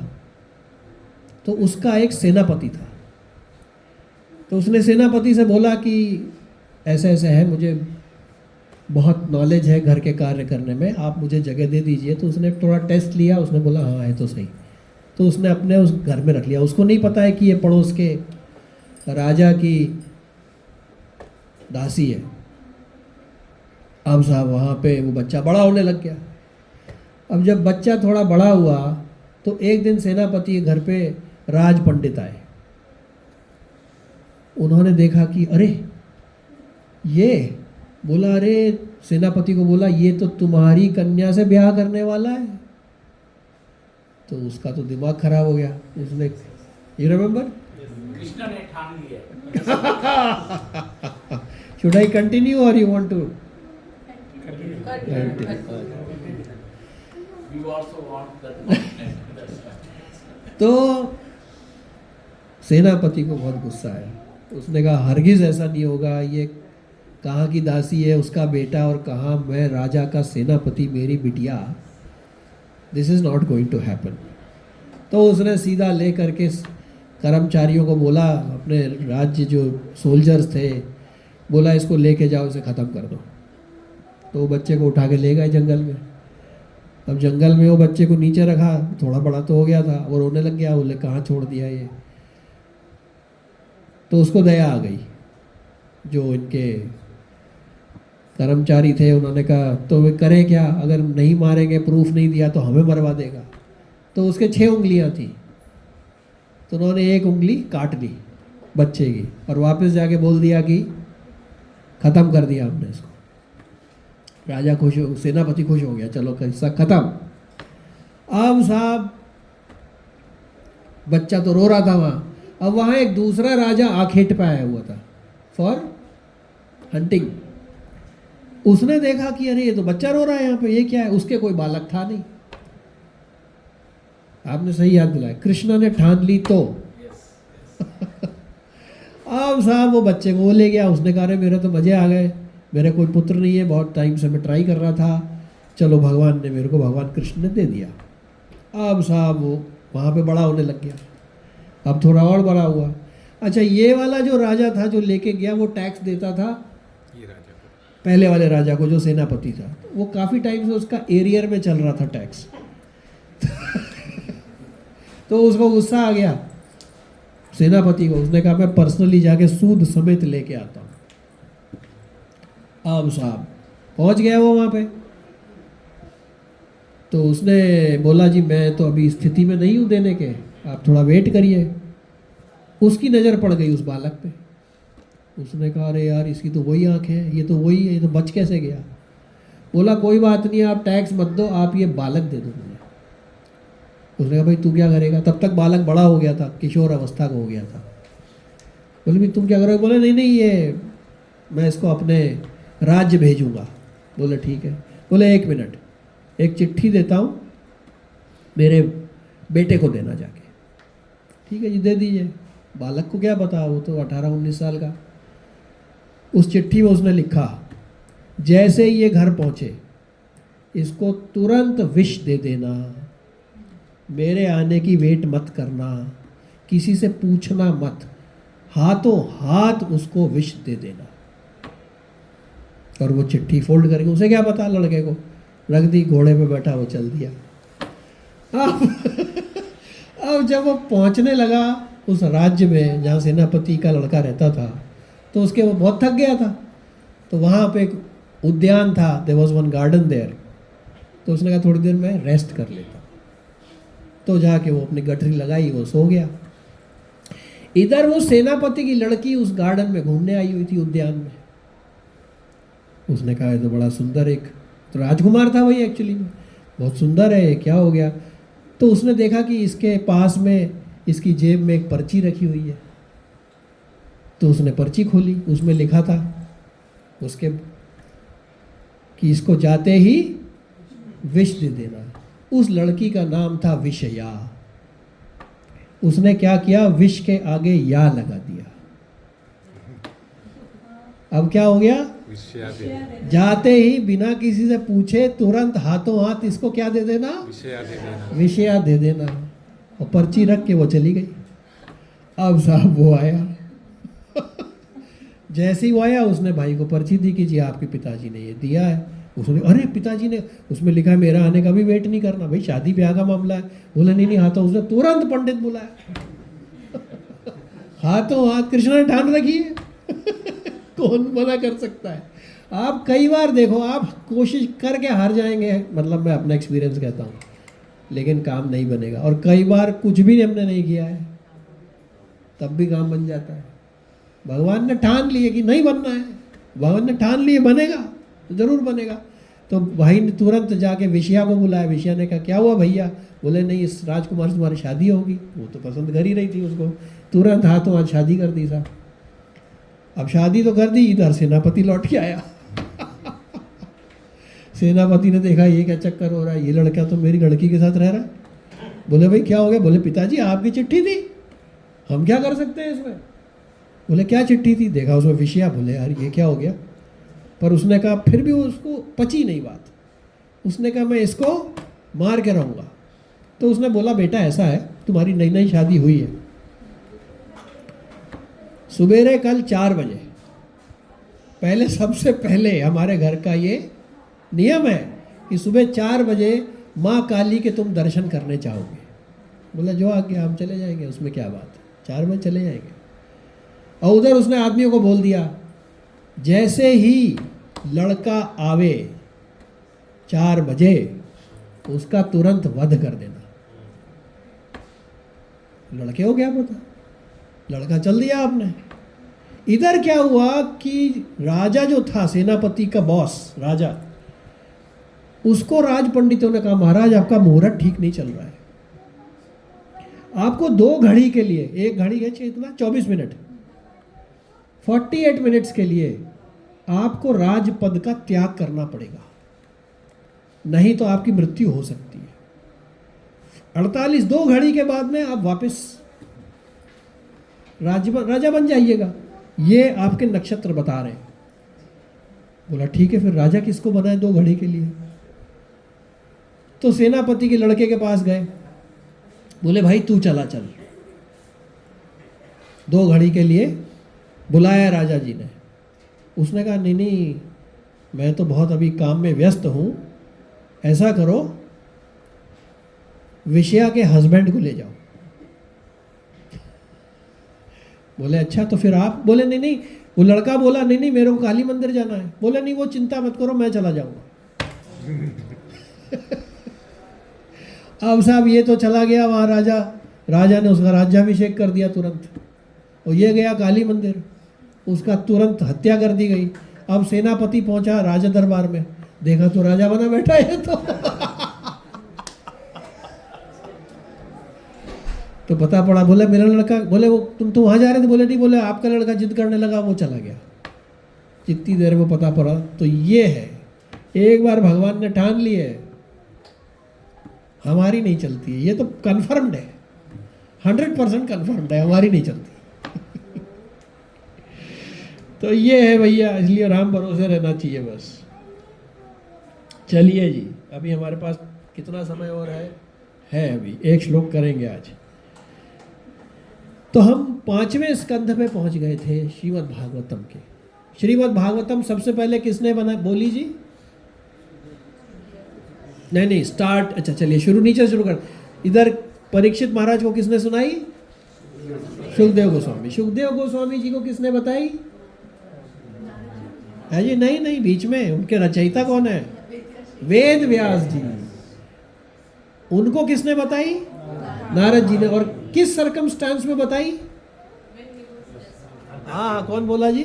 तो उसका एक सेनापति था। तो उसने सेनापति से बोला कि ऐसे ऐसे है, मुझे बहुत नॉलेज है घर के कार्य करने में, आप मुझे जगह दे दीजिए। तो उसने थोड़ा टेस्ट लिया, उसने बोला हाँ है तो सही। तो उसने अपने उस घर में रख लिया। उसको नहीं पता है कि ये पड़ोस के राजा की दासी है। अब साहब वहाँ पे वो बच्चा बड़ा होने लग गया। अब जब बच्चा थोड़ा बड़ा हुआ तो एक दिन सेनापति के घर पे राज पंडित आए। उन्होंने देखा कि अरे ये, बोला अरे, सेनापति को बोला ये तो तुम्हारी कन्या से ब्याह करने वाला है। तो उसका तो दिमाग खराब हो गया। उसने, यू रिमेम्बर, कृष्ण ने ठान लिया। शुड आई कंटिन्यू और you want to? We also want that. तो सेनापति को बहुत गुस्सा आया। उसने कहा हरगिज ऐसा नहीं होगा, ये कहाँ की दासी है, उसका बेटा, और कहाँ मैं राजा का सेनापति, मेरी बिटिया, this is not going to happen. तो उसने सीधा ले करके कर्मचारियों को बोला, अपने राज्य जो सोल्जर्स थे, बोला इसको लेके जाओ, इसे ख़त्म कर दो। तो वो बच्चे को उठा के ले गए जंगल में। अब जंगल में वो बच्चे को नीचे रखा, थोड़ा बड़ा तो हो गया था और रोने लग गया। बोले कहाँ छोड़ दिया ये। तो उसको दया आ गई। जो इनके कर्मचारी थे उन्होंने कहा तो वे करें क्या, अगर नहीं मारेंगे, प्रूफ नहीं दिया तो हमें मरवा देगा। तो उसके 6 उंगलियां थी, तो उन्होंने एक उंगली काट दी बच्चे की और वापस जाके बोल दिया कि ख़त्म कर दिया हमने इसको। राजा खुश हो, सेनापति खुश हो गया, चलो किस्सा खत्म। अब साहब बच्चा तो रो रहा था वहाँ। अब वहाँ एक दूसरा राजा आखेट पे आया हुआ था फॉर हंटिंग। उसने देखा कि अरे ये तो बच्चा रो रहा है यहाँ पे, ये क्या है। उसके कोई बालक था नहीं। आपने सही याद दिलाया, कृष्ण ने ठान ली तो अब साहब वो बच्चे को ले गया। उसने कहा अरे मेरे तो मज़े आ गए, मेरे कोई पुत्र नहीं है, बहुत टाइम से मैं ट्राई कर रहा था, चलो भगवान ने मेरे को, भगवान कृष्ण ने दे दिया। अब साहब वो वहाँ पे बड़ा होने लग गया। अब थोड़ा और बड़ा हुआ। अच्छा, ये वाला जो राजा था जो लेके गया, वो टैक्स देता था ये राजा को। पहले वाले राजा को, जो सेनापति था। वो काफ़ी टाइम से उसका एरियर में चल रहा था टैक्स। तो उसको गुस्सा आ गया सेनापति को। उसने कहा मैं पर्सनली जाके सूद समेत लेके आता हूँ। अब साहब पहुँच गया वो वहाँ पे। तो उसने बोला जी मैं तो अभी स्थिति में नहीं हूँ देने के, आप थोड़ा वेट करिए। उसकी नज़र पड़ गई उस बालक पे। उसने कहा अरे यार इसकी तो वही आँख है, ये तो वही है, ये तो बच कैसे गया। बोला कोई बात नहीं, आप टैक्स मत दो, आप ये बालक दे दो मुझे। उसने कहा भाई तू क्या करेगा। तब तक बालक बड़ा हो गया था, किशोर अवस्था का हो गया था। बोले भी तुम क्या करोगे। बोले नहीं नहीं, ये मैं इसको अपने राज्य भेजूंगा। बोले ठीक है। बोले 1 मिनट, एक चिट्ठी देता हूँ, मेरे बेटे को देना जाके। ठीक है जी, दे दीजिए। बालक को क्या पता, वो तो 18-19 साल का। उस चिट्ठी में उसने लिखा, जैसे ही ये घर पहुँचे इसको तुरंत विष दे देना, मेरे आने की वेट मत करना, किसी से पूछना मत, हाथों हाथ उसको विष दे देना। और वो चिट्ठी फोल्ड करके, उसे क्या पता, लड़के को रख दी, घोड़े पे बैठा वो चल दिया। अब जब वो पहुंचने लगा उस राज्य में जहाँ सेनापति का लड़का रहता था, तो उसके वो बहुत थक गया था। तो वहाँ पे एक उद्यान था, there was one garden there. तो उसने कहा थोड़ी देर में रेस्ट कर लेता। तो जाके वो अपनी गठरी लगाई, वो सो गया। इधर वो सेनापति की लड़की उस गार्डन में घूमने आई हुई थी, उद्यान में। उसने कहा ये तो बड़ा सुंदर, एक तो राजकुमार था वही एक्चुअली में, बहुत सुंदर है, क्या हो गया। तो उसने देखा कि इसके पास में, इसकी जेब में एक पर्ची रखी हुई है। तो उसने पर्ची खोली, उसमें लिखा था उसके कि इसको जाते ही विष दे देना। उस लड़की का नाम था विषया। उसने क्या किया, विष के आगे या लगा दिया। अब क्या हो गया, विषया दे जाते ही बिना किसी से पूछे तुरंत हाथों हाथ इसको क्या दे देना, विषया दे देना। विषया दे देना, और पर्ची रख के वो चली गई। अब साहब वो आया जैसे ही वो आया उसने भाई को पर्ची दी कि जी आपके पिताजी ने ये दिया है। उसने अरे पिताजी ने, उसमें लिखा है मेरा आने का भी वेट नहीं करना, भाई शादी ब्याह का मामला है। बोले नहीं हाथों, उसने तुरंत पंडित बुलाया हाथों हाथ कृष्ण ने ठान रखी है कौन मना कर सकता है। आप कई बार देखो, आप कोशिश करके हार जाएंगे, मतलब मैं अपना एक्सपीरियंस कहता हूँ, लेकिन काम नहीं बनेगा। और कई बार कुछ भी हमने नहीं किया है तब भी काम बन जाता है। भगवान ने ठान लिए कि नहीं बनना है, भगवान ने ठान लिए बनेगा तो जरूर बनेगा। तो भाई ने तुरंत जाके विषया को बुलाया। विषया ने कहा क्या हुआ भैया? बोले नहीं इस राजकुमार से तुम्हारी शादी होगी। वो तो पसंद कर ही रही थी उसको, तुरंत हाथों हाथ शादी कर दी साहब। अब शादी तो कर दी, इधर सेनापति लौट के आया सेनापति ने देखा ये क्या चक्कर हो रहा है, ये लड़का तो मेरी लड़की के साथ रह रहा है। बोले भाई क्या हो गया? बोले पिताजी आपकी चिट्ठी थी, हम क्या कर सकते हैं इसमें। बोले क्या चिट्ठी थी? देखा उसमें विषया। बोले यार ये क्या हो गया? पर उसने कहा, फिर भी उसको पची नहीं बात। उसने कहा मैं इसको मार के रहूँगा। तो उसने बोला बेटा ऐसा है, तुम्हारी नई नई शादी हुई है, सवेरे कल 4 बजे पहले, सबसे पहले हमारे घर का ये नियम है कि सुबह 4 बजे माँ काली के तुम दर्शन करने चाहोगे। बोला जो आगे हम चले जाएंगे, उसमें क्या बात है, 4 बजे चले जाएंगे। और उधर उसने आदमियों को बोल दिया जैसे ही लड़का आवे 4 बजे उसका तुरंत वध कर देना। लड़के को क्या पता, लड़का चल दिया आपने। इधर क्या हुआ कि राजा जो था, सेनापति का बॉस राजा, उसको राज पंडितों ने कहा महाराज आपका मुहूर्त ठीक नहीं चल रहा है, आपको 2 घड़ी के लिए, एक घड़ी है इतना 24 मिनट, 48 मिनट्स के लिए आपको राजपद का त्याग करना पड़ेगा, नहीं तो आपकी मृत्यु हो सकती है। 2 घड़ी के बाद में आप वापस राजा बन जाइएगा, ये आपके नक्षत्र बता रहे हैं। बोला ठीक है, फिर राजा किसको बनाए 2 घड़ी के लिए? तो सेनापति के लड़के के पास गए, बोले भाई तू चला चल। 2 घड़ी के लिए बुलाया राजा जी ने। उसने कहा नहीं नहीं मैं तो बहुत अभी काम में व्यस्त हूँ, ऐसा करो विषया के हस्बैंड को ले जाओ। बोले अच्छा तो फिर आप? बोले नहीं नहीं, वो लड़का बोला नहीं नहीं मेरे को काली मंदिर जाना है। बोले नहीं वो चिंता मत करो मैं चला जाऊंगा अब साहब ये तो चला गया वहाँ, राजा ने उसका राज्याभिषेक कर दिया तुरंत, और ये गया काली मंदिर, उसका तुरंत हत्या कर दी गई। अब सेनापति पहुंचा राजा दरबार में, देखा तो राजा बना बैठा है तो पता पड़ा। बोले मेरा लड़का, बोले वो तुम तो वहाँ जा रहे थे? बोले नहीं, बोले आपका लड़का जिद करने लगा वो चला गया। जितनी देर में पता पड़ा। तो ये है, एक बार भगवान ने ठान ली है, हमारी नहीं चलती है, ये तो कन्फर्म्ड है, 100% कन्फर्म्ड है, हमारी नहीं चलती तो ये है भैया, इसलिए राम भरोसे रहना चाहिए बस। चलिए जी, अभी हमारे पास कितना समय और है अभी 1 श्लोक करेंगे आज। तो हम 5वें स्कंध पे पहुंच गए थे श्रीमद् भागवतम के। श्रीमद् भागवतम सबसे पहले किसने बना? बोली जी? नहीं स्टार्ट, अच्छा चलिए नीचे शुरू कर। इधर परीक्षित महाराज को किसने सुनाई? सुखदेव गोस्वामी। सुखदेव गोस्वामी जी को किसने बताई? है जी? नहीं बीच में उनके रचयिता कौन है? वेद व्यास जी। उनको किसने बताई? नारद जी ने। और किस सरकमस्टांस में बताई? हाँ कौन बोला जी?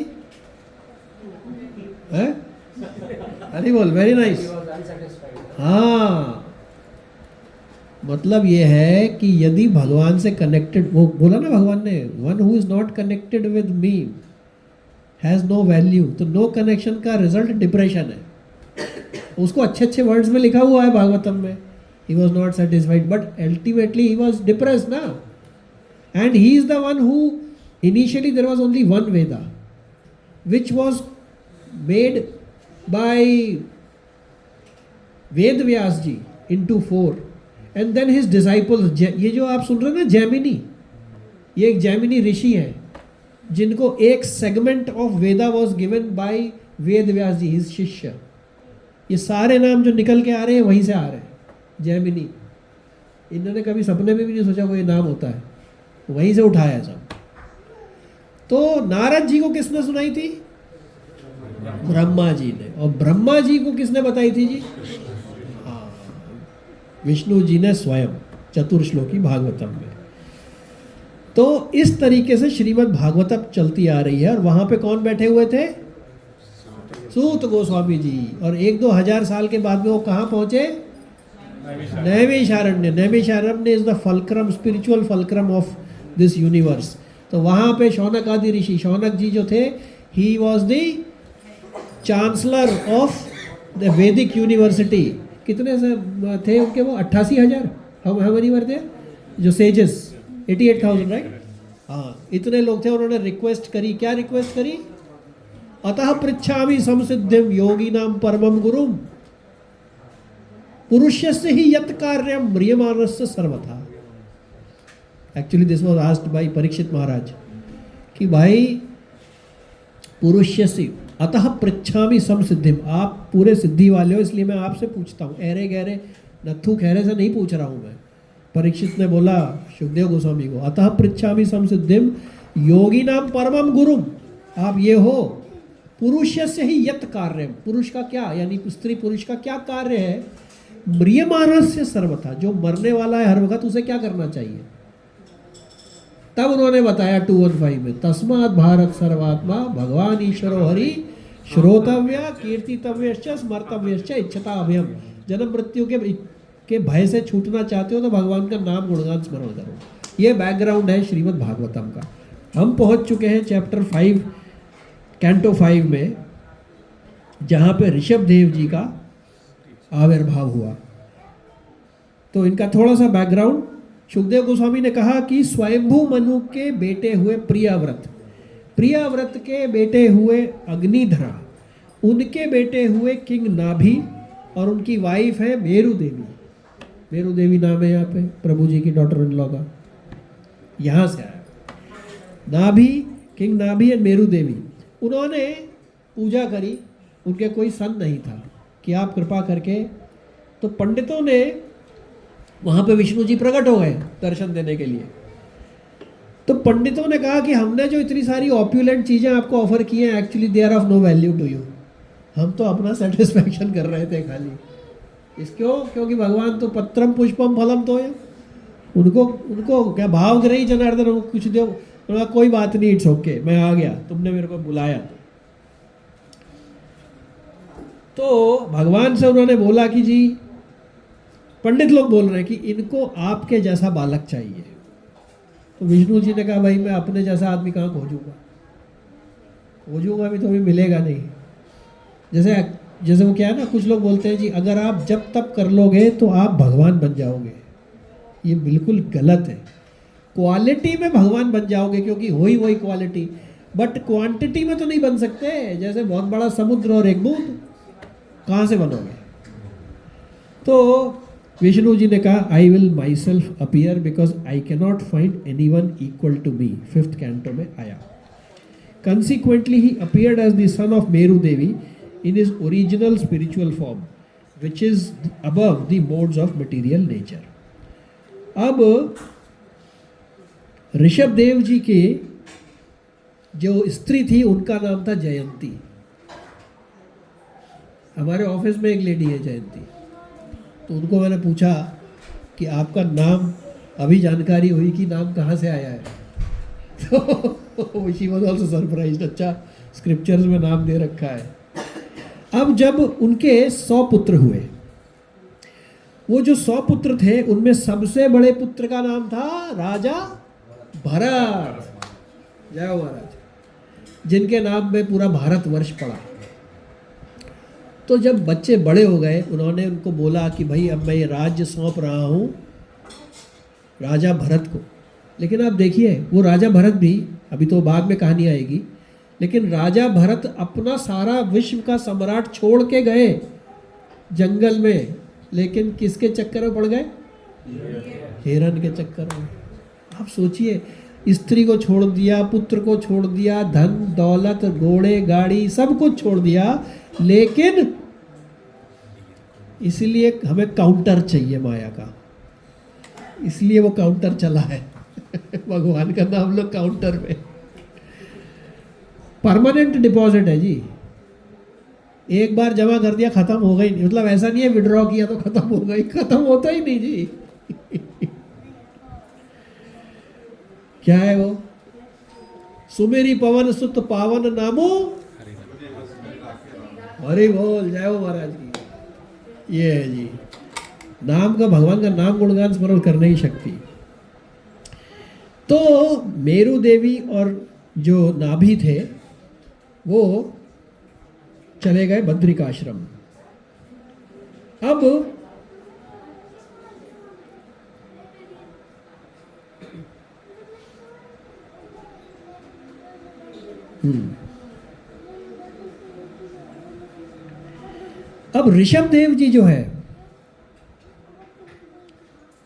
है? अरे बोल, वेरी नाइस। हाँ मतलब ये है कि यदि भगवान से कनेक्टेड, वो बोला ना भगवान ने, one who is not connected with me has no value. तो नो कनेक्शन का रिजल्ट डिप्रेशन है। उसको अच्छे वर्ड्स में लिखा हुआ है भागवतम में, he was not satisfied but ultimately he was depressed now, and he is the one who initially there was only one Veda which was made by Ved Vyas ji into 4 and then his disciples. ये जो आप सुन रहे हैं ना जैमिनी, ये एक जैमिनी ऋषि हैं जिनको एक segment of Veda was given by Ved Vyas ji, his शिष्य. ये सारे नाम जो निकल के आ रहे हैं वहीं से आ रहे हैं, जैमिनी. इन्होंने कभी सपने में भी नहीं सोचा कोई नाम होता है, वहीं से उठाया सब. तो नारद जी को किसने सुनाई थी? ब्रह्मा जी ने. और ब्रह्मा जी को किसने बताई थी जी? हाँ, विष्णु जी ने स्वयं, चतुर्श्लोकी भागवतम में. तो इस तरीके से श्रीमद् भागवतम चलती आ रही है. और वहां पे कौन बैठे हुए थे? सूत गोस्वामी जी. और 1-2 हजार साल के बाद में वो कहाँ पहुंचे? Naimisharanya. Naimisharanya is the fulcrum, spiritual fulcrum of this universe. तो वहां पे शौनक आदि ऋषि, शौनक जी जो थे, he was the chancellor of the Vedic university. कितने से थे उनके वो? 88,000. How many were there? जो सेजेस 88,000, राइट? हाँ, इतने लोग थे. उन्होंने रिक्वेस्ट करी. क्या रिक्वेस्ट करी? अतः पृच्छामि संसिद्धिम योगिनाम परमम गुरुम पुरुषस्य ही यत् कार्यम म्रियमाणस्य सर्वथा. Actually this was asked by Parikshit महाराज कि भाई पुरुषस्य, अतः पृच्छामि संसिद्धिम, आप पूरे सिद्धि वाले हो इसलिए मैं आपसे पूछता हूँ. अरे गहरे नथु खैरे से नहीं पूछ रहा हूँ मैं. परीक्षित ने बोला सुखदेव गोस्वामी को, अतः पृच्छामि संसिद्धिम योगी नाम परमम गुरुम, आप ये हो. पुरुषस्य ही यत् कार्य, पुरुष का क्या, यानी स्त्री पुरुष का क्या कार्य है? म्रियमाणस्य सर्वथा, जो मरने वाला है हर वक्त उसे क्या करना चाहिए? तब उन्होंने बताया 215 में, तस्मात् भारत सर्वात्मा भगवान ईश्वरो हरि श्रोतव्य कीर्तितव्यश्च स्मर्तव्यश्च इच्छता अभयम. जन्म मृत्यु के भय से छूटना चाहते हो तो भगवान का नाम गुणगान स्मरण करो. ये बैकग्राउंड है श्रीमद् भागवतम का. हम पहुंच चुके हैं चैप्टर 5, कैंटो 5 में, जहाँ पे ऋषभ देव जी का आविर्भाव हुआ. तो इनका थोड़ा सा बैकग्राउंड. सुखदेव गोस्वामी ने कहा कि स्वयंभू मनु के बेटे हुए प्रियाव्रत, प्रियाव्रत के बेटे हुए अग्निधरा, उनके बेटे हुए किंग नाभि, और उनकी वाइफ है मेरु देवी. मेरु देवी नाम है यहाँ पे प्रभु जी की डॉटर इन लॉ का, यहाँ से आया. नाभि, किंग नाभि एंड मेरु देवी. उन्होंने पूजा करी. उनके कोई सन नहीं था कि आप कृपा करके, तो पंडितों ने, वहाँ पे विष्णु जी प्रकट हो गए दर्शन देने के लिए. तो पंडितों ने कहा कि हमने जो इतनी सारी ऑप्यूलेंट चीज़ें आपको ऑफर की हैं, actually they are of no value to you. हम तो अपना सेटिस्फैक्शन कर रहे थे खाली. इसक्यों? क्योंकि भगवान तो पत्रम पुष्पम फलम तो है. उनको क्या भाव ग्रही जनार्दन, उनको कुछ दो. उन्होंने कोई बात नहीं, इट्स ओके, मैं आ गया, तुमने मेरे को बुलाया. तो भगवान से उन्होंने बोला कि जी, पंडित लोग बोल रहे हैं कि इनको आपके जैसा बालक चाहिए. तो विष्णु जी ने कहा भाई मैं अपने जैसा आदमी कहाँ खोजूंगा भी तो अभी मिलेगा नहीं. जैसे वो क्या है ना, कुछ लोग बोलते हैं जी अगर आप जब तब कर लोगे तो आप भगवान बन जाओगे. ये बिल्कुल गलत है. क्वालिटी में भगवान बन जाओगे क्योंकि वही क्वालिटी, बट क्वांटिटी में तो नहीं बन सकते. जैसे बहुत बड़ा समुद्र और एक बूंद, कहाँ से बनोगे? तो विष्णु जी ने कहा I will myself appear because I cannot find anyone equal to me. 5th canto में आया. Consequently he appeared as the son of Meru Devi in his original spiritual form, which is above the modes of material nature. अब ऋषभ देव जी के जो स्त्री थी उनका नाम था जयंती. हमारे ऑफिस में एक लेडी है जयंती. तो उनको मैंने पूछा कि आपका नाम, अभी जानकारी हुई कि नाम कहाँ से आया है. तो शी वॉज ऑल्सो सरप्राइज्ड. अच्छा, स्क्रिप्चर्स में नाम दे रखा है. अब जब उनके 100 पुत्र हुए, वो जो 100 पुत्र थे उनमें सबसे बड़े पुत्र का नाम था राजा भरत. जय हो महाराज, जिनके नाम में पूरा भारतवर्ष पड़ा. तो जब बच्चे बड़े हो गए, उन्होंने उनको बोला कि भाई अब मैं ये राज्य सौंप रहा हूँ राजा भरत को. लेकिन आप देखिए वो राजा भरत भी, अभी तो बाद में कहानी आएगी, लेकिन राजा भरत अपना सारा विश्व का सम्राट छोड़ के गए जंगल में, लेकिन किसके चक्कर में पड़ गए? हिरण के चक्कर में। आप सोचिए, स्त्री को छोड़ दिया, पुत्र को छोड़ दिया, धन दौलत घोड़े गाड़ी सब कुछ छोड़ दिया, लेकिन इसलिए हमें काउंटर चाहिए माया का, इसलिए वो काउंटर चला है भगवान का नाम लो काउंटर में। परमानेंट डिपॉजिट है जी, एक बार जमा कर दिया खत्म हो गई नहीं, मतलब ऐसा नहीं है विड्रॉ किया तो खत्म हो गई, खत्म होता ही नहीं जी क्या है वो? सुमेरी पवन सुत पावन नामो, हरि बोल, जय हो महाराज की। ये है जी नाम का, भगवान का नाम गुणगान स्मरण करने की शक्ति। तो मेरु देवी और जो नाभि थे वो चले गए बद्रिकाश्रम। अब अब ऋषभ देव जी जो है,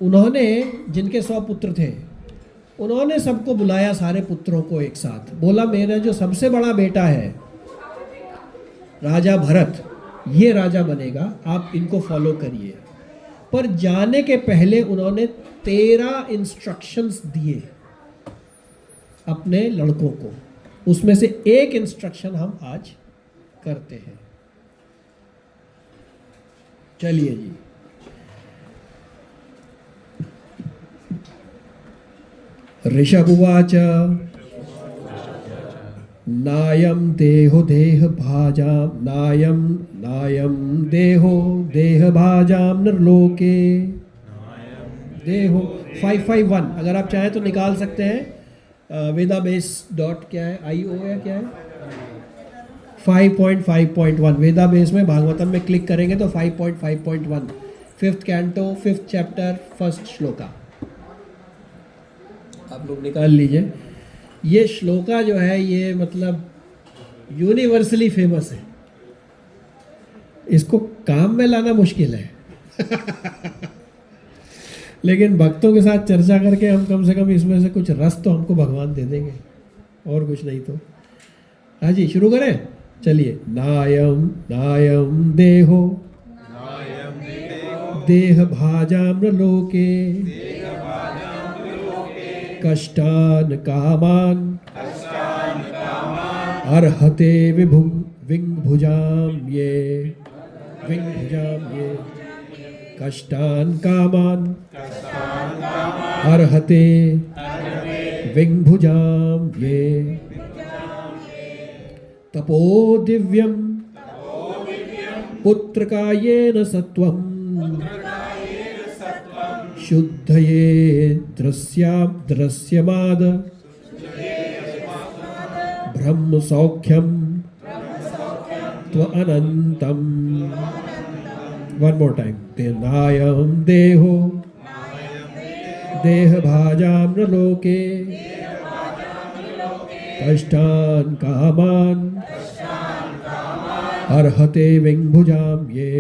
उन्होंने, जिनके 100 पुत्र थे, उन्होंने सबको बुलाया, सारे पुत्रों को एक साथ, बोला मेरा जो सबसे बड़ा बेटा है राजा भरत, ये राजा बनेगा, आप इनको फॉलो करिए। पर जाने के पहले उन्होंने 13 इंस्ट्रक्शंस दिए अपने लड़कों को, उसमें से एक इंस्ट्रक्शन हम आज करते हैं। चलिए जी। ऋषभ उवाच नायं देहो देह भाजां, नायं देहो देह भाजां नरलोके देहो। 551 अगर आप चाहें तो निकाल सकते हैं, वेदाबेस डॉट क्या है, IO है क्या है, 5.5.1 वेदाबेस में भागवतम में क्लिक करेंगे तो 5.5.1 5th canto 5th chapter 1st shloka आप लोग निकाल लीजिए। ये श्लोका जो है ये मतलब यूनिवर्सली फेमस है, इसको काम में लाना मुश्किल है लेकिन भक्तों के साथ चर्चा करके हम कम से कम इसमें से कुछ रस तो हमको भगवान दे देंगे, और कुछ नहीं तो। हाँ जी, शुरू करें, चलिए। नायम देहो देह भाजाम्र लोके कष्टान कामान अर्हते विंभुजाम ये कष्टान कामान अर्हते विंभुजाम ये तपो दिव्यम पुत्रकायेन सत्वम शुद्धये दृश्यमाद ब्रह्म सौख्यम त्वअनंतम। One more time. नायं देहो देह भाजाम्र लोके कष्टान कामान अर्हते विंभुजाम ये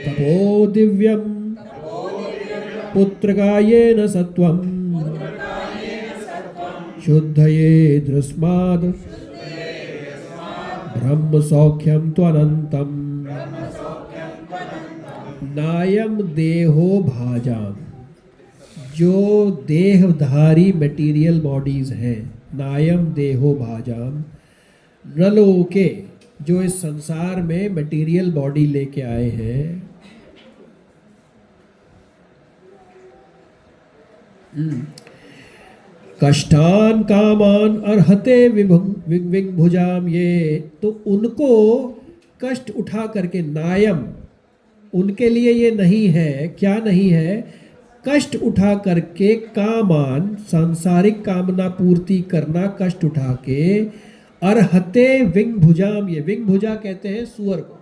तपो दिव्यम पुत्रकायेन सत्वम शुद्धये दृस्माद ब्रह्म सौख्यम त्वनंतम। नायम देहो भाजाम, जो देहधारी मटेरियल बॉडीज हैं, नायम देहो भाजाम नलोके, जो इस संसार में मटेरियल बॉडी लेके आए हैं, कष्टान कामान अर्हते विंभुजाम ये, तो उनको कष्ट उठा करके, नायम उनके लिए ये नहीं है, क्या नहीं है, कष्ट उठा करके, कामान सांसारिक कामना पूर्ति करना, कष्ट उठा के, अर्हते विंभुजाम ये, विंभुजा कहते हैं सुअर को,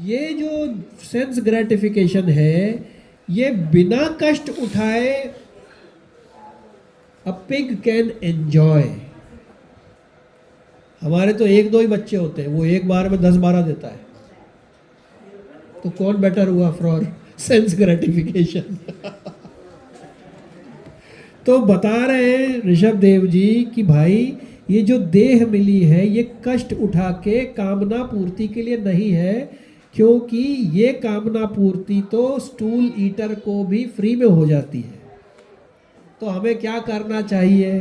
ये जो सेंस ग्रेटिफिकेशन है ये बिना कष्ट उठाए अ पिग कैन एंजॉय। हमारे तो एक दो ही बच्चे होते हैं, वो एक बार में 10-12 देता है, तो कौन बेटर हुआ फॉर सेंस ग्रेटिफिकेशन। तो बता रहे हैं ऋषभ देव जी कि भाई ये जो देह मिली है ये कष्ट उठा के कामना पूर्ति के लिए नहीं है, क्योंकि ये कामना पूर्ति तो स्टूल ईटर को भी फ्री में हो जाती है। तो हमें क्या करना चाहिए?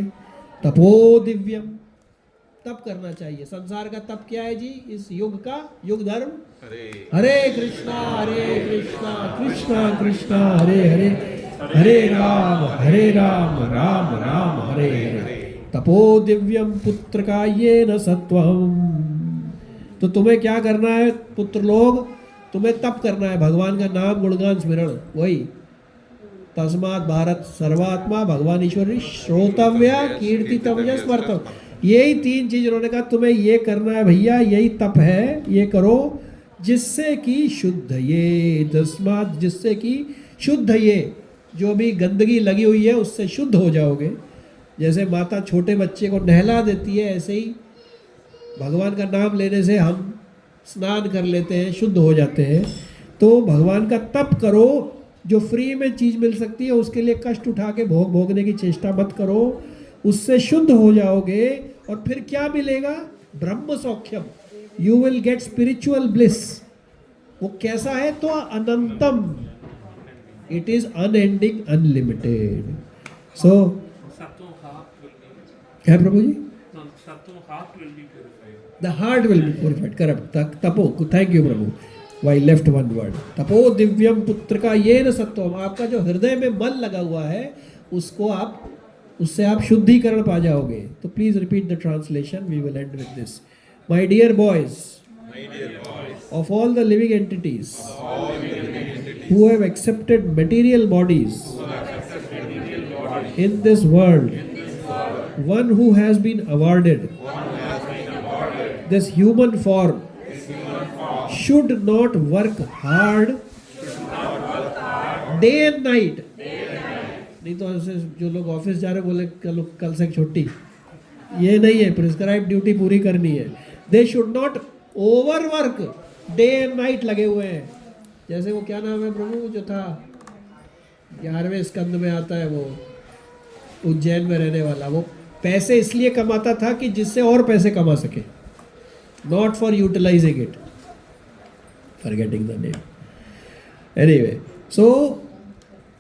तपो दिव्यम, तप करना चाहिए। संसार का तप क्या है जी? इस युग का युग धर्म हरे कृष्णा कृष्णा कृष्णा हरे हरे, हरे राम राम राम हरे हरे। तपो दिव्यम पुत्र का ये न सत्वम। तो तुम्हें क्या करना है पुत्र लोग? तुम्हें तप करना है, भगवान का नाम गुणगान स्मरण। वही तस्मात् भारत सर्वात्मा भगवान ईश्वरी श्रोतव्या कीर्तितव्य स्मर्तव्य। यही 3 चीज उन्होंने कहा तुम्हें ये करना है भैया, यही तप है, ये करो जिससे कि शुद्ध ये तस्मात्, जिससे कि शुद्ध ये जो भी गंदगी लगी हुई है उससे शुद्ध हो जाओगे। जैसे माता छोटे बच्चे को नहला देती है, ऐसे ही भगवान का नाम लेने से हम स्नान कर लेते हैं, शुद्ध हो जाते हैं। तो भगवान का तप करो, जो फ्री में चीज़ मिल सकती है उसके लिए कष्ट उठा के भोगने की चेष्टा मत करो, उससे शुद्ध हो जाओगे। और फिर क्या मिलेगा? ब्रह्म सौख्यम, you will get spiritual bliss. वो कैसा है? तो अनंतम, it is unending, unlimited. So क्या प्रभु जी? The heart will be purified. Correct. तपो, thank you Prabhu. Why left one word? तपो दिव्यम पुत्र का ये न सत्वम। आपका जो हृदय में मन लगा हुआ है उससे आप शुद्धिकरण पा जाओगे। तो please repeat the translation, we will end with this. My dear boys, of all the living entities who have accepted material bodies in this world, one who has been awarded this human form should not work hard day and night. नहीं तो ऐसे जो लोग office जा रहे बोले कल से छुट्टी, ये नहीं है, प्रिस्क्राइब ड्यूटी पूरी करनी है। They should not over work, day and night लगे हुए हैं। जैसे वो क्या नाम है प्रभु जो था 11वें स्कंद में आता है, वो उज्जैन में रहने वाला, वो पैसे इसलिए कमाता था कि जिससे और पैसे कमा सके, not for utilising it, forgetting the name. Anyway, so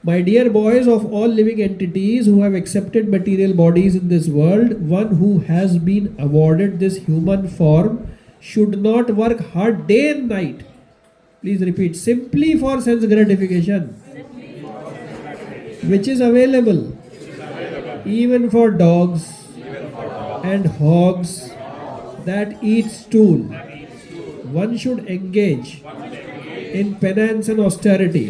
my dear boys, of all living entities who have accepted material bodies in this world, one who has been awarded this human form should not work hard day and night. Please repeat, simply for sense gratification, which is available even for dogs and hogs that eat stool. One should engage in penance and austerity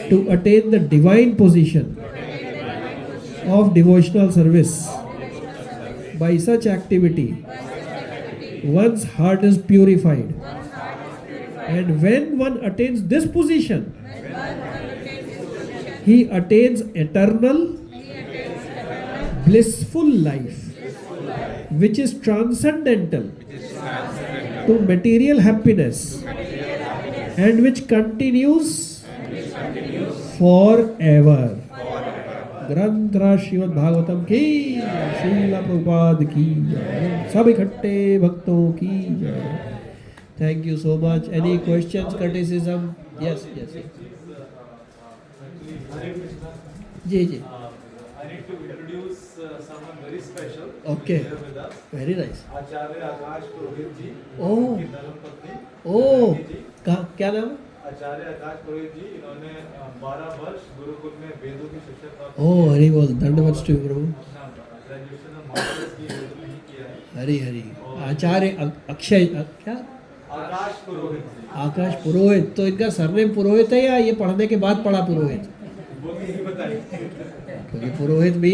to attain the divine position of devotional service. By such activity, one's heart is purified, and when one attains this position, he attains eternal, blissful life, which is transcendental to material happiness, and which continues forever. ग्रंथराज श्रीमद् भागवतम की, श्रीला प्रभुपाद की जय, सब इकट्ठे भक्तों की जय। Thank you so much. Any questions, criticism? Yes yes जी जी। I need to introduce someone very special. Okay. Here with us. Very nice. Acharya Akash Purohit ji, oh. उनकी धर्मपत्नी ओह, जानकी जी। क्या नाम? आचार्य आकाश पुरोहित जी, इन्होंने 12 वर्ष गुरुकुल में वेदों की शिक्षा प्राप्त ओह हरि बोल, दंडवत टू प्रभु। ग्रेजुएशन और मास्टर्स की वेदों में ही किया है। हरि हरि। आचार्य अक्षय क्या? आकाश पुरोहित जी, आकाश पुरोहित। तो इनका सरनेम पुरोहित है या ये पढ़ने के बाद पढ़ा पुरोहित? वो नहीं बताइए। क्योंकि पुरोहित भी